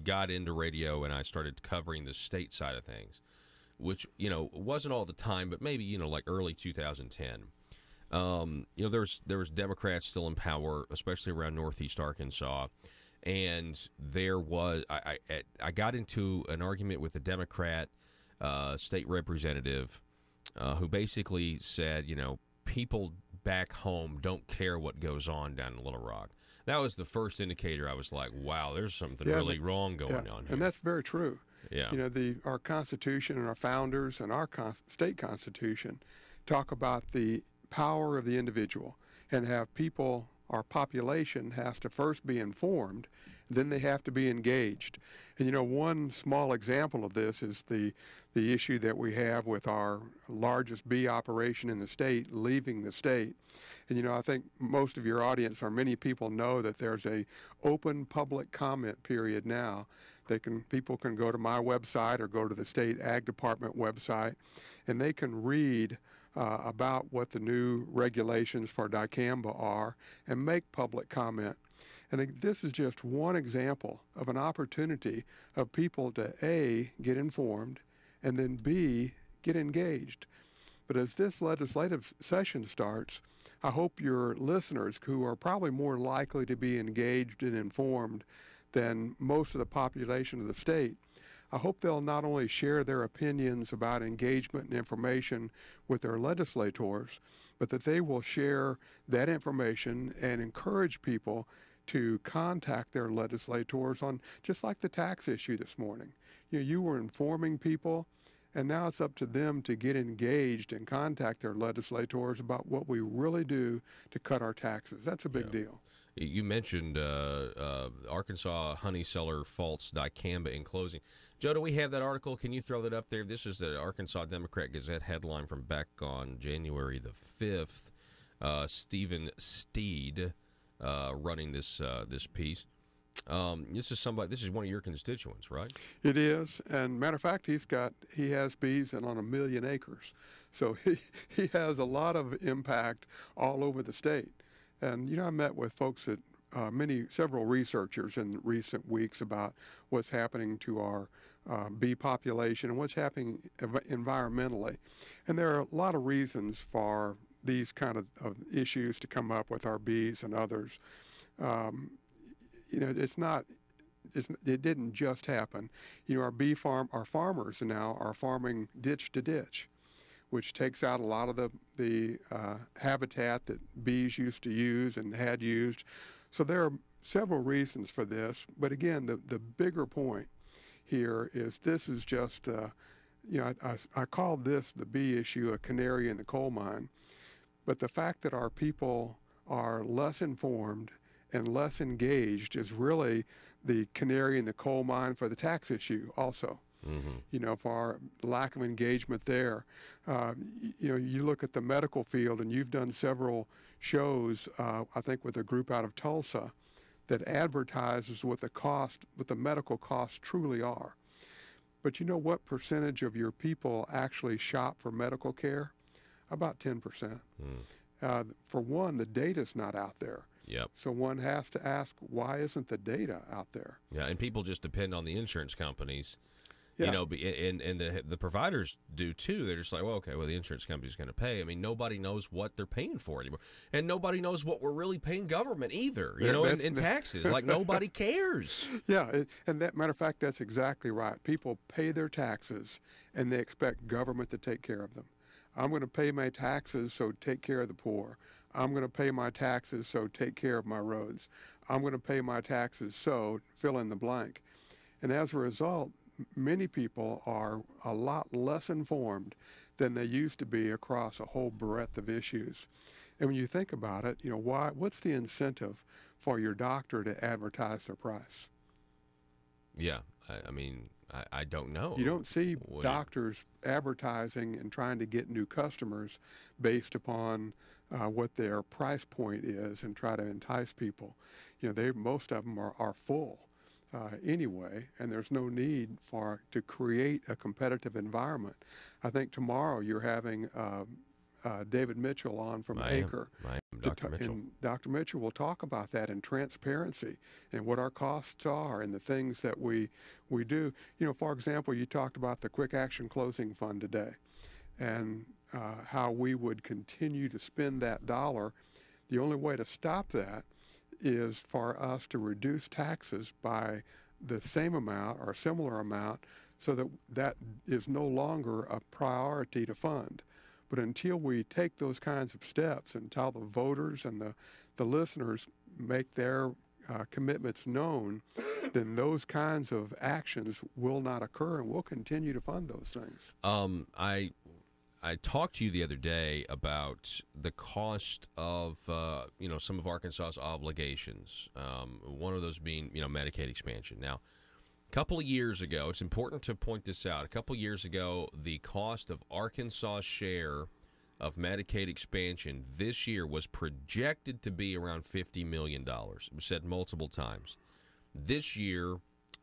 got into radio and I started covering the state side of things, which wasn't all the time, but maybe like early 2010. There was Democrats still in power, especially around Northeast Arkansas, and there was I got into an argument with a Democrat state representative who basically said, people back home don't care what goes on down in Little Rock. That was the first indicator. I was like, wow, there's something really wrong going on here. And that's very true. Yeah. Our Constitution and our founders and our state Constitution talk about the power of the individual and have people, our population, has to first be informed, then they have to be engaged. And one small example of this is the issue that we have with our largest bee operation in the state leaving the state. And I think most of your audience or many people know that there's a open public comment period now. People can go to my website or go to the state ag department website, and they can read about what the new regulations for dicamba are and make public comment. And this is just one example of an opportunity of people to A, get informed, and then B, get engaged. But as this legislative session starts, I hope your listeners, who are probably more likely to be engaged and informed than most of the population of the state, I hope they'll not only share their opinions about engagement and information with their legislators, but that they will share that information and encourage people to contact their legislators on, just like the tax issue this morning. You were informing people, and now it's up to them to get engaged and contact their legislators about what we really do to cut our taxes. That's a big deal. You mentioned Arkansas honey seller faults dicamba in closing. Joe, do we have that article? Can you throw that up there? This is the Arkansas Democrat Gazette headline from back on January the 5th. Stephen Steed running this piece. This is one of your constituents, right? It is, and matter of fact, he has bees on 1 million acres, so he has a lot of impact all over the state. And I met with folks at several researchers in recent weeks about what's happening to our bee population and what's happening environmentally. And there are a lot of reasons for these kind of issues to come up with our bees and others. It didn't just happen. Our farmers now are farming ditch to ditch, which takes out a lot of the habitat that bees used to use and had used. So there are several reasons for this. But again, the bigger point here is this is just, I call this, the bee issue, a canary in the coal mine. But the fact that our people are less informed and less engaged is really the canary in the coal mine for the tax issue also. For our lack of engagement there. You look at the medical field, and you've done several shows, I think with a group out of Tulsa, that advertises what the medical costs truly are. But you know what percentage of your people actually shop for medical care? About 10%. For one, the data's not out there. Yep. So one has to ask, why isn't the data out there? Yeah, and people just depend on the insurance companies. Yeah. And the providers do too. They're just like, well, okay, the insurance company's going to pay. I mean, nobody knows what they're paying for anymore, and nobody knows what we're really paying government either. In taxes, like nobody cares. Yeah, and that matter of fact, that's exactly right. People pay their taxes, and they expect government to take care of them. I'm going to pay my taxes, so take care of the poor. I'm going to pay my taxes, so take care of my roads. I'm going to pay my taxes, so fill in the blank. And as a result, many people are a lot less informed than they used to be across a whole breadth of issues. And when you think about it, what's the incentive for your doctor to advertise their price? Yeah, I don't know. You don't see doctors advertising and trying to get new customers based upon what their price point is and try to entice people. Most of them are full. Anyway, and there's no need to create a competitive environment. I think tomorrow you're having David Mitchell on from Acre. Dr. Mitchell. And Dr. Mitchell will talk about that in transparency and what our costs are and the things that we do. For example, you talked about the Quick Action Closing Fund today and how we would continue to spend that dollar. The only way to stop that is for us to reduce taxes by the same amount or similar amount so that is no longer a priority to fund. But until we take those kinds of steps, until the voters and the listeners make their commitments known, then those kinds of actions will not occur, and we'll continue to fund those things. I talked to you the other day about the cost of some of Arkansas's obligations. One of those being Medicaid expansion. Now, a couple of years ago, it's important to point this out. A couple of years ago, the cost of Arkansas's share of Medicaid expansion this year was projected to be around $50 million. It was said multiple times. This year,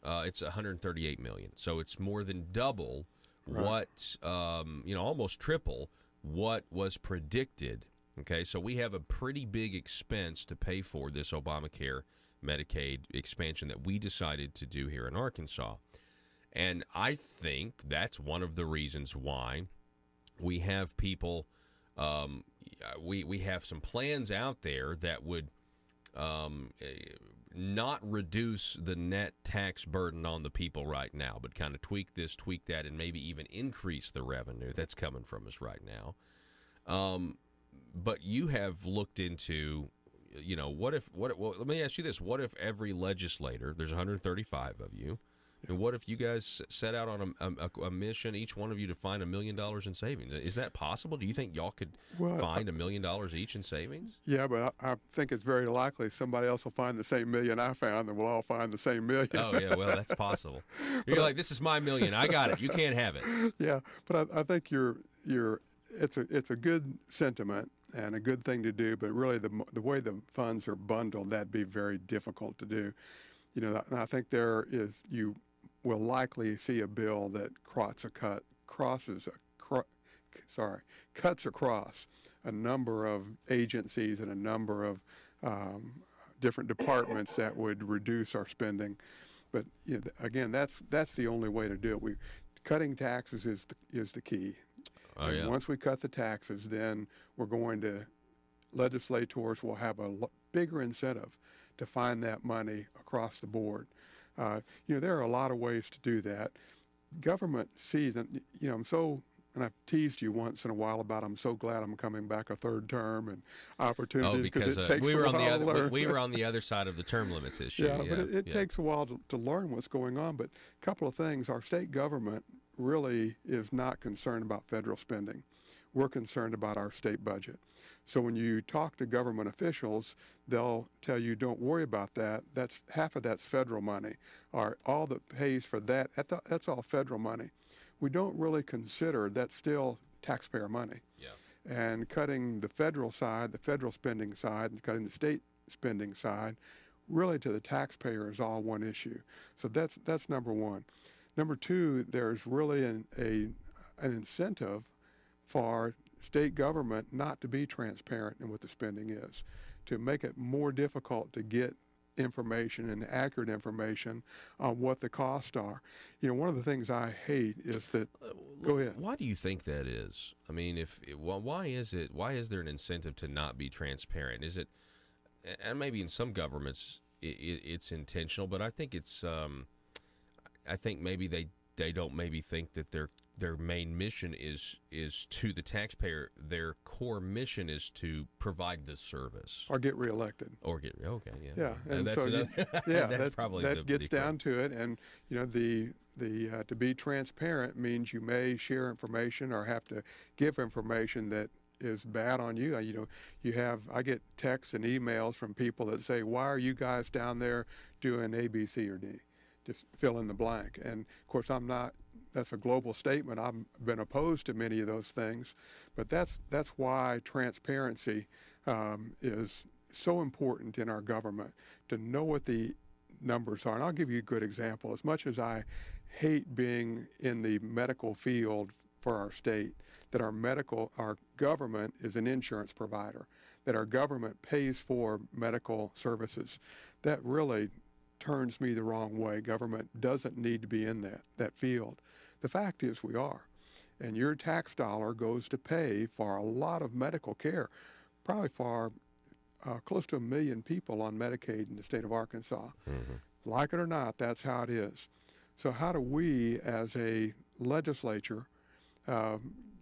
it's $138 million. So it's more than double. Right. What, almost triple what was predicted. Okay, so we have a pretty big expense to pay for this Obamacare Medicaid expansion that we decided to do here in Arkansas. And I think that's one of the reasons why we have people, we have some plans out there that would not reduce the net tax burden on the people right now, but kind of tweak this, tweak that, and maybe even increase the revenue that's coming from us right now. But you have looked into, let me ask you this. What if every legislator, there's 135 of you, and what if you guys set out on a mission, each one of you, to find $1 million in savings? Is that possible? Do you think y'all could find $1 million each in savings? Yeah, but I think it's very likely somebody else will find the same million I found, and we'll all find the same million. Oh, yeah, well, that's possible. You're like, this is my million. I got it. You can't have it. Yeah, but I think it's a good sentiment and a good thing to do, but really the way the funds are bundled, that'd be very difficult to do. And I think you will likely see a bill that cuts across a number of agencies and a number of different departments that would reduce our spending. But again, that's the only way to do it. Cutting taxes is the key. Oh, and yeah. Once we cut the taxes, then we're going to legislators will have a bigger incentive to find that money across the board. There are a lot of ways to do that. Government sees, and and I've teased you once in a while about I'm so glad I'm coming back a third term and opportunities because it takes we were a while on the to learn. we were on the other side of the term limits issue. Yeah, but it takes a while to learn what's going on. But a couple of things: our state government really is not concerned about federal spending. We're concerned about our state budget. So when you talk to government officials, they'll tell you, don't worry about that. That's half of that's federal money. Or all that pays for that, that's all federal money. We don't really consider that's still taxpayer money. Yeah. And cutting the federal side, the federal spending side, and cutting the state spending side, really to the taxpayer is all one issue. So that's number one. Number two, there's really an incentive for state government not to be transparent in what the spending is, to make it more difficult to get information and accurate information on what the costs are. One of the things I hate is that. Go ahead. Why do you think that is? I mean, why is there an incentive to not be transparent? Is it, and maybe in some governments it's intentional, but I think it's. I think maybe they don't maybe think that their main mission is to the taxpayer. Their core mission is to provide the service or get reelected. Yeah, and that's so that's probably that gets down to it. And the to be transparent means you may share information or have to give information that is bad on you. I get texts and emails from people that say, "Why are you guys down there doing A, B, C, or D?" Just fill in the blank. And of course, that's a global statement. I've been opposed to many of those things, but that's why transparency is so important in our government, to know what the numbers are. And I'll give you a good example. As much as I hate being in the medical field for our state, that our government is an insurance provider, that our government pays for medical services, that really turns me the wrong way. Government doesn't need to be in that field. The fact is we are. And your tax dollar goes to pay for a lot of medical care, probably for close to 1 million people on Medicaid in the state of Arkansas. Mm-hmm. Like it or not, that's how it is. So how do we as a legislature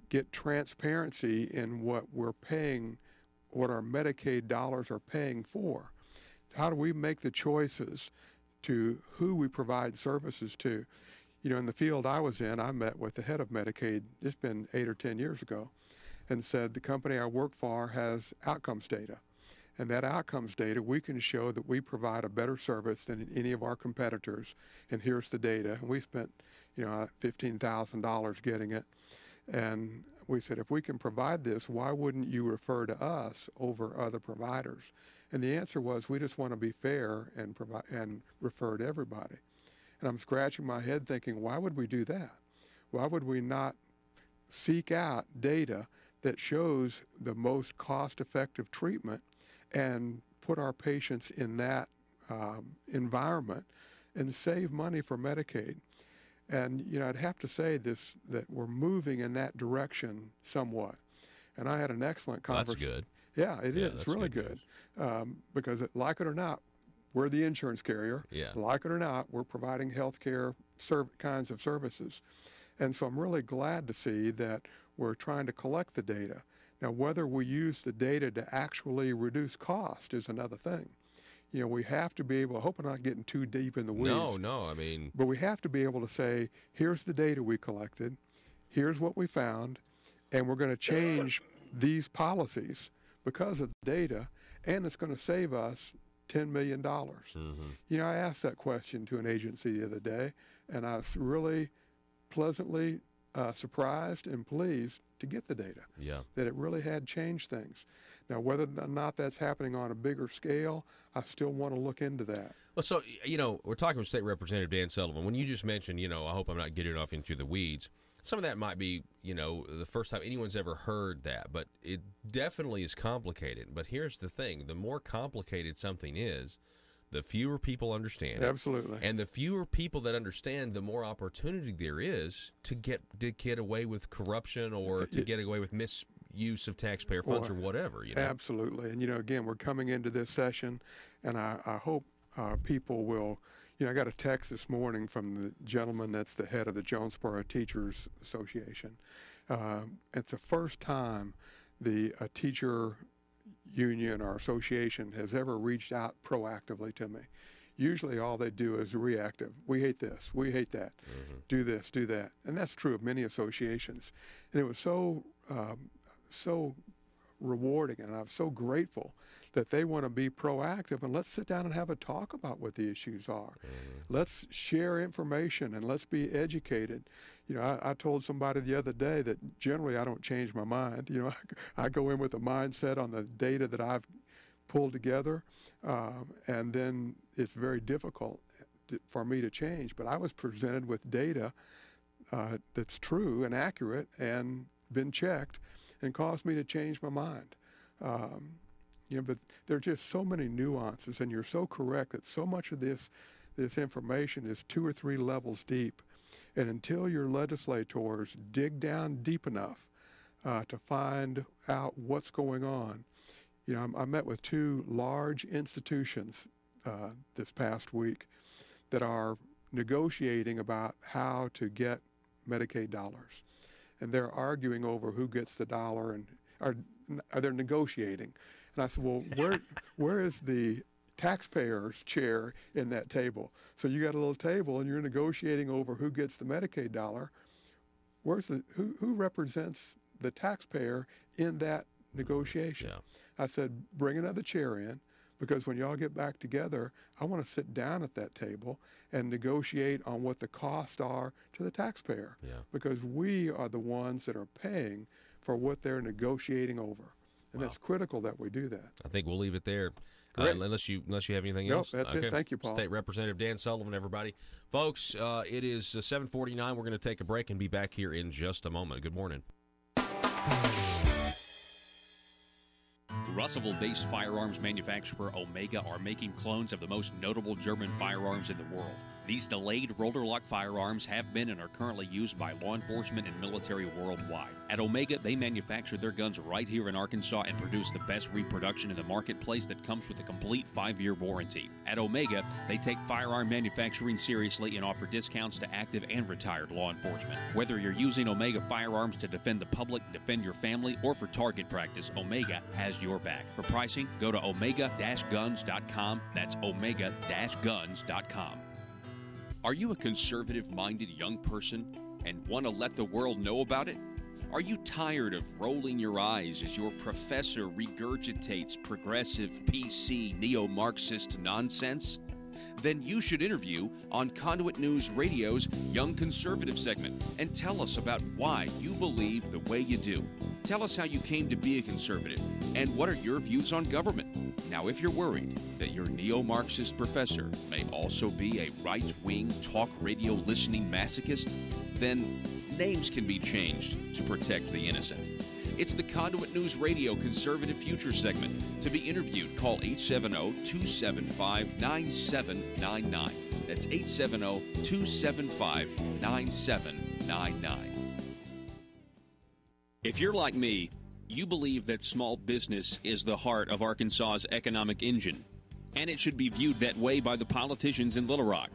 get transparency in what we're paying, what our Medicaid dollars are paying for? How do we make the choices to who we provide services to? In the field I was in, I met with the head of Medicaid, it's been 8 or 10 years ago, and said the company I work for has outcomes data. And that outcomes data, we can show that we provide a better service than any of our competitors, and here's the data. And we spent, $15,000 getting it. And we said, if we can provide this, why wouldn't you refer to us over other providers? And the answer was, we just want to be fair and refer to everybody. And I'm scratching my head thinking, why would we do that? Why would we not seek out data that shows the most cost-effective treatment and put our patients in that environment and save money for Medicaid? And, I'd have to say that we're moving in that direction somewhat. And I had an excellent conversation. That's good. Yeah, it is. It's really good. Because like it or not, we're the insurance carrier. Yeah. Like it or not, we're providing health care kinds of services. And so I'm really glad to see that we're trying to collect the data. Now, whether we use the data to actually reduce cost is another thing. We have to be able, I hope I'm not getting too deep in the weeds. No, But we have to be able to say, here's the data we collected, here's what we found, and we're going to change these policies because of the data, and it's going to save us $10 million. Mm-hmm. I asked that question to an agency the other day, and I was really pleasantly surprised and pleased to get the data, that it really had changed things. Now, whether or not that's happening on a bigger scale, I still want to look into that. Well, so, we're talking with State Representative Dan Sullivan. When you just mentioned, I hope I'm not getting off into the weeds, Some of that might be, the first time anyone's ever heard that, but it definitely is complicated. But here's the thing. The more complicated something is, the fewer people understand it. Absolutely. And the fewer people that understand, the more opportunity there is to get away with corruption or to get away with misuse of taxpayer funds or whatever. Absolutely. And, again, we're coming into this session, and I hope people will, I got a text this morning from the gentleman that's the head of the Jonesboro Teachers Association. It's the first time a teacher union or association has ever reached out proactively to me. Usually all they do is reactive. We hate this. We hate that. Do this, do that. And that's true of many associations. And it was so rewarding, and I'm so grateful that they want to be proactive, and let's sit down and have a talk about what the issues are. Let's share information and let's be educated. I told somebody the other day that generally I don't change my mind. I go in with a mindset on the data that I've pulled together, and then it's very difficult for me to change. But I was presented with data that's true and accurate and been checked and caused me to change my mind. But there are just so many nuances, and you're so correct that so much of this information is 2 or 3 levels deep. And until your legislators dig down deep enough to find out what's going on, I met with 2 large institutions this past week that are negotiating about how to get Medicaid dollars. And they're arguing over who gets the dollar, and they're negotiating. And I said, well, where is the taxpayer's chair in that table? So you got a little table and you're negotiating over who gets the Medicaid dollar. Who represents the taxpayer in that negotiation? Yeah. I said, bring another chair in, because when y'all get back together, I want to sit down at that table and negotiate on what the costs are to the taxpayer. Yeah. Because we are the ones that are paying for what they're negotiating over. And It's critical that we do that. I think we'll leave it there. Unless you have anything else. Nope, that's it. Thank you, Paul. State Representative Dan Sullivan, everybody. Folks, it is 7:49. We're going to take a break and be back here in just a moment. Good morning. Russellville-based firearms manufacturer Omega are making clones of the most notable German firearms in the world. These delayed rotor-lock firearms have been and are currently used by law enforcement and military worldwide. At Omega, they manufacture their guns right here in Arkansas and produce the best reproduction in the marketplace that comes with a complete 5-year warranty. At Omega, they take firearm manufacturing seriously and offer discounts to active and retired law enforcement. Whether you're using Omega firearms to defend the public, defend your family, or for target practice, Omega has your back. For pricing, go to omega-guns.com. That's omega-guns.com. Are you a conservative-minded young person and want to let the world know about it? Are you tired of rolling your eyes as your professor regurgitates progressive, PC, neo-Marxist nonsense? Then you should interview on Conduit News Radio's Young Conservative segment and tell us about why you believe the way you do. Tell us how you came to be a conservative and what are your views on government. Now, if you're worried that your neo-Marxist professor may also be a right-wing talk radio listening masochist, then names can be changed to protect the innocent. It's the Conduit News Radio Conservative Future segment. To be interviewed, call 870-275-9799. That's 870-275-9799. If you're like me, you believe that small business is the heart of Arkansas's economic engine, and it should be viewed that way by the politicians in Little Rock.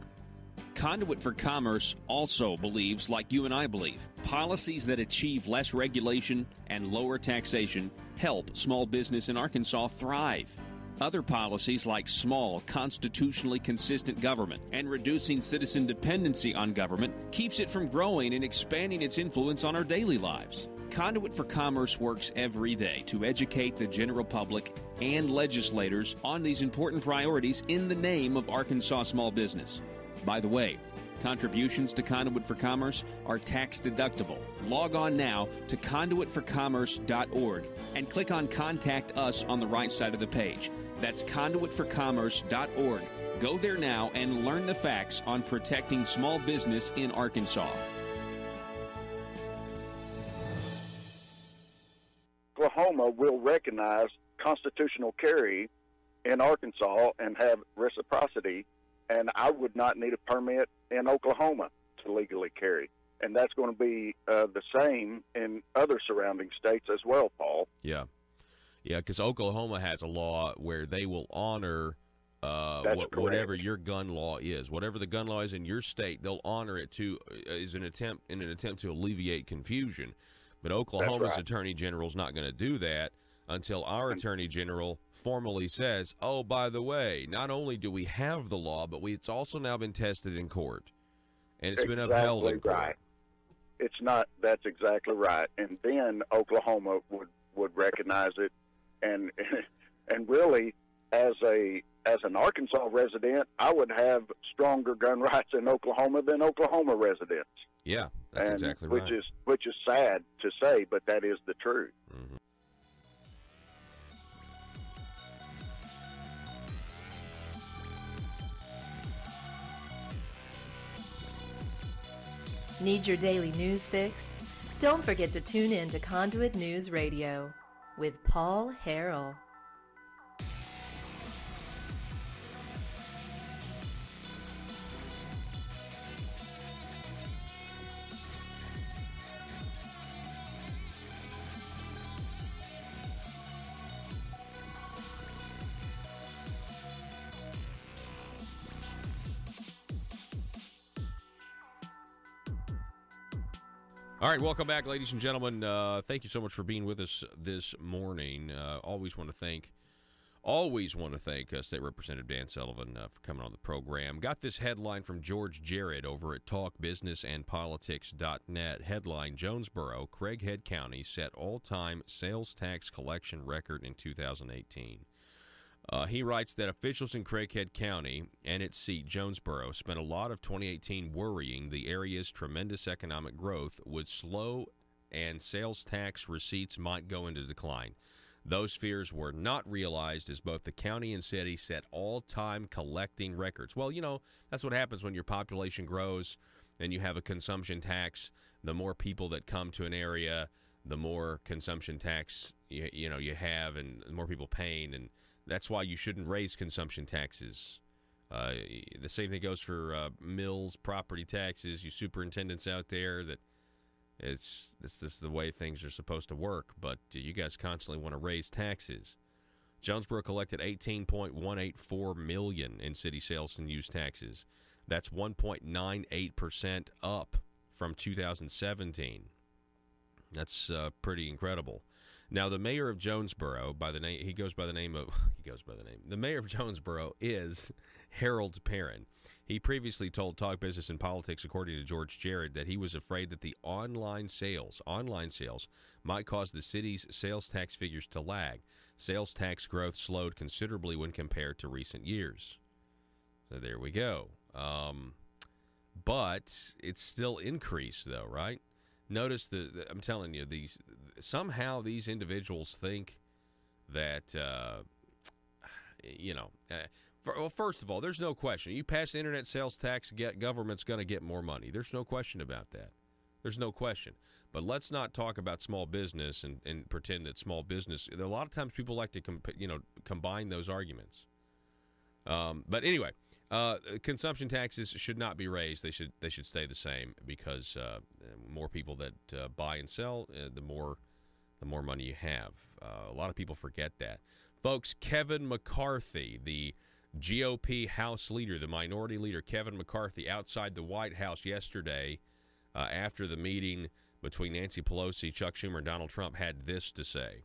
Conduit for Commerce also believes, like you and I believe, policies that achieve less regulation and lower taxation help small business in Arkansas thrive. Other policies like small, constitutionally consistent government and reducing citizen dependency on government keeps it from growing and expanding its influence on our daily lives. Conduit for Commerce works every day to educate the general public and legislators on these important priorities in the name of Arkansas small business. By the way, contributions to Conduit for Commerce are tax deductible. Log on now to conduitforcommerce.org and click on Contact Us on the right side of the page. That's conduitforcommerce.org. Go there now and learn the facts on protecting small business in Arkansas. Oklahoma will recognize constitutional carry in Arkansas and have reciprocity, and I would not need a permit in Oklahoma to legally carry. And that's going to be the same in other surrounding states as well, Paul. Yeah, because Oklahoma has a law where they will honor whatever your gun law is. Whatever the gun law is in your state, they'll honor it in an attempt to alleviate confusion. But Oklahoma's Attorney General is not going to do that until our Attorney General formally says, oh, by the way, not only do we have the law, but it's also now been tested in court. And it's been upheld in court. Right. It's not. That's exactly right. And then Oklahoma would recognize it. And really, as an Arkansas resident, I would have stronger gun rights in Oklahoma than Oklahoma residents. Yeah, that's exactly right. Which is sad to say, but that is the truth. Mm-hmm. Need your daily news fix? Don't forget to tune in to Conduit News Radio with Paul Harrell. All right, welcome back, ladies and gentlemen. Thank you so much for being with us this morning. Always want to thank State Representative Dan Sullivan for coming on the program. Got this headline from George Jarrett over at talkbusinessandpolitics.net. Headline: Jonesboro, Craighead County set all-time sales tax collection record in 2018. He writes that officials in Craighead County and its seat, Jonesboro, spent a lot of 2018 worrying the area's tremendous economic growth would slow and sales tax receipts might go into decline. Those fears were not realized as both the county and city set all-time collecting records. Well, that's what happens when your population grows and you have a consumption tax. The more people that come to an area, the more consumption tax you have, and the more people paying, and that's why you shouldn't raise consumption taxes. The same thing goes for mills, property taxes. You superintendents out there, that it's just the way things are supposed to work. But you guys constantly want to raise taxes. Jonesboro collected $18.184 million in city sales and use taxes. That's 1.98% up from 2017. That's pretty incredible. Now, the mayor of Jonesboro, the mayor of Jonesboro is Harold Perrin. He previously told Talk Business and Politics, according to George Jarrett, that he was afraid that the online sales might cause the city's sales tax figures to lag. Sales tax growth slowed considerably when compared to recent years. So there we go. But it's still increased, though, right? Notice I'm telling you, somehow these individuals think that, first of all, there's no question. You pass the internet sales tax, government's going to get more money. There's no question about that. There's no question. But let's not talk about small business and pretend that small business. A lot of times people like to combine those arguments. But anyway, consumption taxes should not be raised. They should stay the same, because more people that buy and sell, the more money you have. A lot of people forget that. Folks, Kevin McCarthy, the GOP House leader, the minority leader, Kevin McCarthy, outside the White House yesterday after the meeting between Nancy Pelosi, Chuck Schumer, and Donald Trump, had this to say.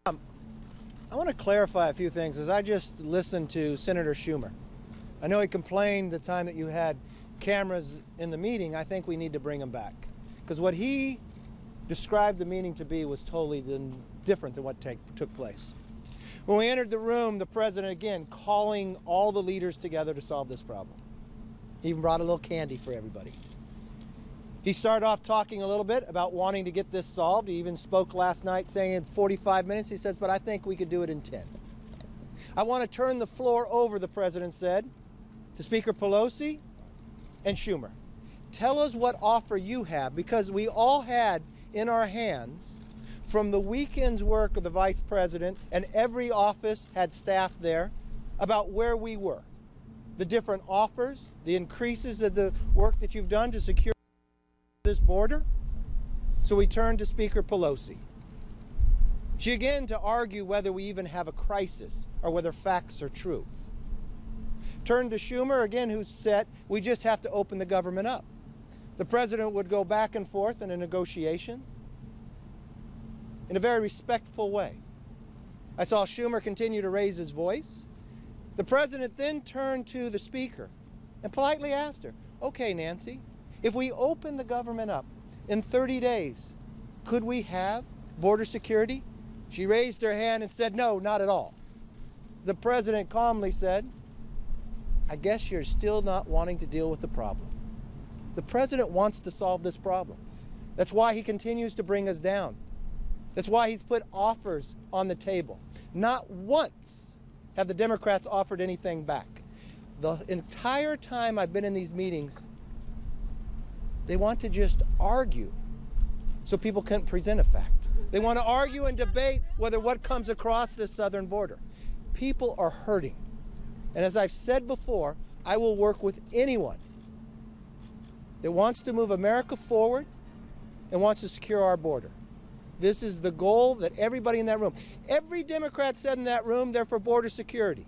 I want to clarify a few things. As I just listened to Senator Schumer, I know he complained the time that you had cameras in the meeting. I think we need to bring them back, because what he described the meeting to be was totally different than what took place. When we entered the room, the president, again, calling all the leaders together to solve this problem. He even brought a little candy for everybody. He started off talking a little bit about wanting to get this solved. He even spoke last night saying in 45 minutes, he says, but I think we could do it in 10. I want to turn the floor over, the president said, to Speaker Pelosi and Schumer. Tell us what offer you have, because we all had in our hands from the weekend's work of the vice president, and every office had staff there, about where we were. The different offers, the increases of the work that you've done to secure this border. So we turned to Speaker Pelosi. She again to argue whether we even have a crisis or whether facts are true. Turned to Schumer again, who said we just have to open the government up. The president would go back and forth in a negotiation in a very respectful way. I saw Schumer continue to raise his voice. The president then turned to the speaker and politely asked her, okay, Nancy, if we open the government up in 30 days, could we have border security? She raised her hand and said, no, not at all. The president calmly said, I guess you're still not wanting to deal with the problem. The president wants to solve this problem. That's why he continues to bring us down. That's why he's put offers on the table. Not once have the Democrats offered anything back. The entire time I've been in these meetings, they want to just argue so people can't present a fact. They want to argue and debate whether what comes across this southern border. People are hurting. And as I've said before, I will work with anyone that wants to move America forward and wants to secure our border. This is the goal that everybody in that room, every Democrat said in that room, they're for border security.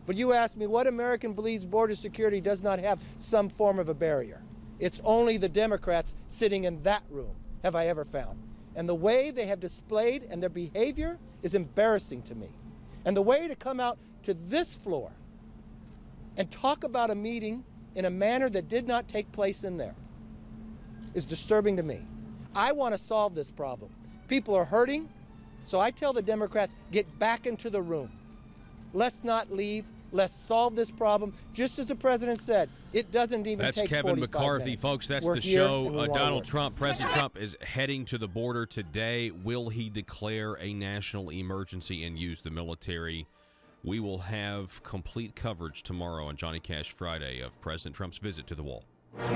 But you ask me, what American believes border security does not have some form of a barrier? It's only the Democrats sitting in that room, have I ever found. And the way they have displayed and their behavior is embarrassing to me. And the way to come out to this floor and talk about a meeting in a manner that did not take place in there is disturbing to me. I want to solve this problem. People are hurting, so I tell the Democrats, get back into the room. Let's not leave. Let's solve this problem. Just as the president said, it doesn't even take 45 minutes. That's Kevin McCarthy, folks. That's the show. Donald Trump, President Trump is heading to the border today. Will he declare a national emergency and use the military? We will have complete coverage tomorrow on Johnny Cash Friday of President Trump's visit to the wall.